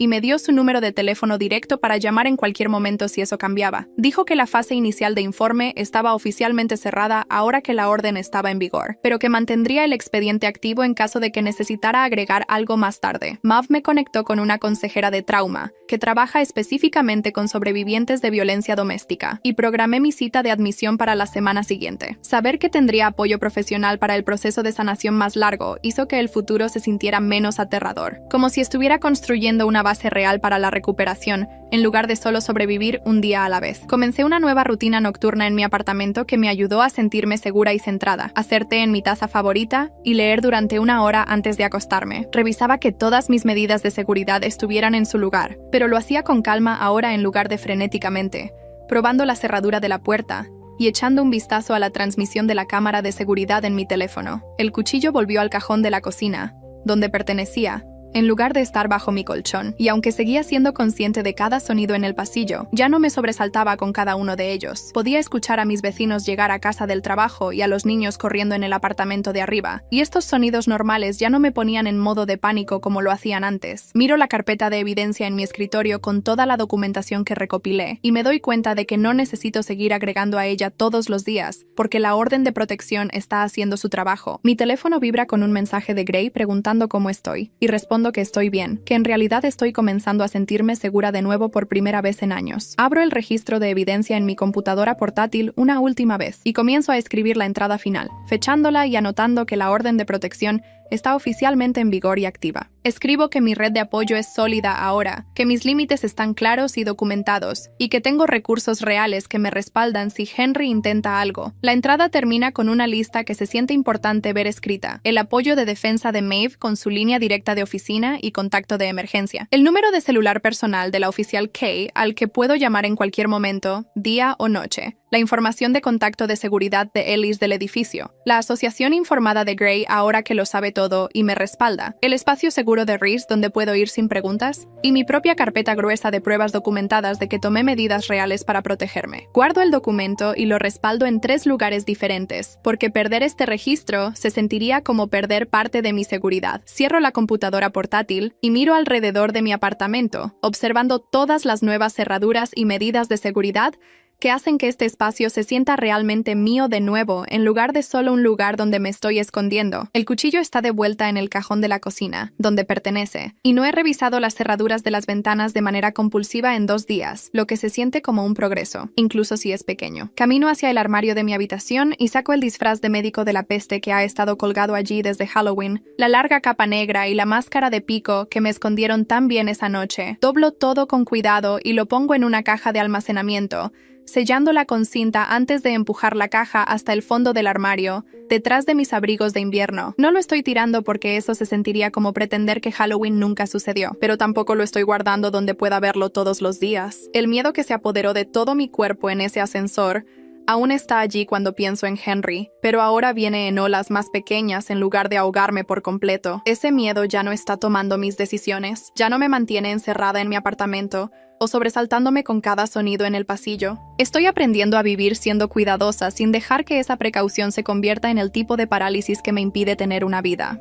y me dio su número de teléfono directo para llamar en cualquier momento si eso cambiaba. Dijo que la fase inicial de informe estaba oficialmente cerrada ahora que la orden estaba en vigor, pero que mantendría el expediente activo en caso de que necesitara agregar algo más tarde. Mav me conectó con una consejera de trauma, que trabaja específicamente con sobrevivientes de violencia doméstica, y programé mi cita de admisión para la semana siguiente. Saber que tendría apoyo profesional para el proceso de sanación más largo hizo que el futuro se sintiera menos aterrador, como si estuviera construyendo una base real para la recuperación, en lugar de solo sobrevivir un día a la vez. Comencé una nueva rutina nocturna en mi apartamento que me ayudó a sentirme segura y centrada, hacer té en mi taza favorita y leer durante 1 hora antes de acostarme. Revisaba que todas mis medidas de seguridad estuvieran en su lugar, pero lo hacía con calma ahora en lugar de frenéticamente, probando la cerradura de la puerta y echando un vistazo a la transmisión de la cámara de seguridad en mi teléfono. El cuchillo volvió al cajón de la cocina, donde pertenecía, en lugar de estar bajo mi colchón, y aunque seguía siendo consciente de cada sonido en el pasillo, ya no me sobresaltaba con cada uno de ellos. Podía escuchar a mis vecinos llegar a casa del trabajo y a los niños corriendo en el apartamento de arriba, y estos sonidos normales ya no me ponían en modo de pánico como lo hacían antes. Miro la carpeta de evidencia en mi escritorio con toda la documentación que recopilé, y me doy cuenta de que no necesito seguir agregando a ella todos los días, porque la orden de protección está haciendo su trabajo. Mi teléfono vibra con un mensaje de Gray preguntando cómo estoy, y respondo que estoy bien, que en realidad estoy comenzando a sentirme segura de nuevo por primera vez en años. Abro el registro de evidencia en mi computadora portátil una última vez y comienzo a escribir la entrada final, fechándola y anotando que la orden de protección está oficialmente en vigor y activa. Escribo que mi red de apoyo es sólida ahora, que mis límites están claros y documentados, y que tengo recursos reales que me respaldan si Henry intenta algo. La entrada termina con una lista que se siente importante ver escrita: el apoyo de defensa de Maeve con su línea directa de oficina y contacto de emergencia, el número de celular personal de la oficial Kay al que puedo llamar en cualquier momento, día o noche, la información de contacto de seguridad de Ellis del edificio, la asociación informada de Gray ahora que lo sabe todo y me respalda, el espacio seguro de Reese donde puedo ir sin preguntas, y mi propia carpeta gruesa de pruebas documentadas de que tomé medidas reales para protegerme. Guardo el documento y lo respaldo en 3 lugares diferentes, porque perder este registro se sentiría como perder parte de mi seguridad. Cierro la computadora portátil y miro alrededor de mi apartamento, observando todas las nuevas cerraduras y medidas de seguridad que hacen que este espacio se sienta realmente mío de nuevo, en lugar de solo un lugar donde me estoy escondiendo. El cuchillo está de vuelta en el cajón de la cocina, donde pertenece, y no he revisado las cerraduras de las ventanas de manera compulsiva en 2 días, lo que se siente como un progreso, incluso si es pequeño. Camino hacia el armario de mi habitación y saco el disfraz de médico de la peste que ha estado colgado allí desde Halloween, la larga capa negra y la máscara de pico que me escondieron tan bien esa noche. Doblo todo con cuidado y lo pongo en una caja de almacenamiento, sellándola con cinta antes de empujar la caja hasta el fondo del armario, detrás de mis abrigos de invierno. No lo estoy tirando porque eso se sentiría como pretender que Halloween nunca sucedió, pero tampoco lo estoy guardando donde pueda verlo todos los días. El miedo que se apoderó de todo mi cuerpo en ese ascensor aún está allí cuando pienso en Henry, pero ahora viene en olas más pequeñas en lugar de ahogarme por completo. Ese miedo ya no está tomando mis decisiones, ya no me mantiene encerrada en mi apartamento o sobresaltándome con cada sonido en el pasillo. Estoy aprendiendo a vivir siendo cuidadosa sin dejar que esa precaución se convierta en el tipo de parálisis que me impide tener una vida.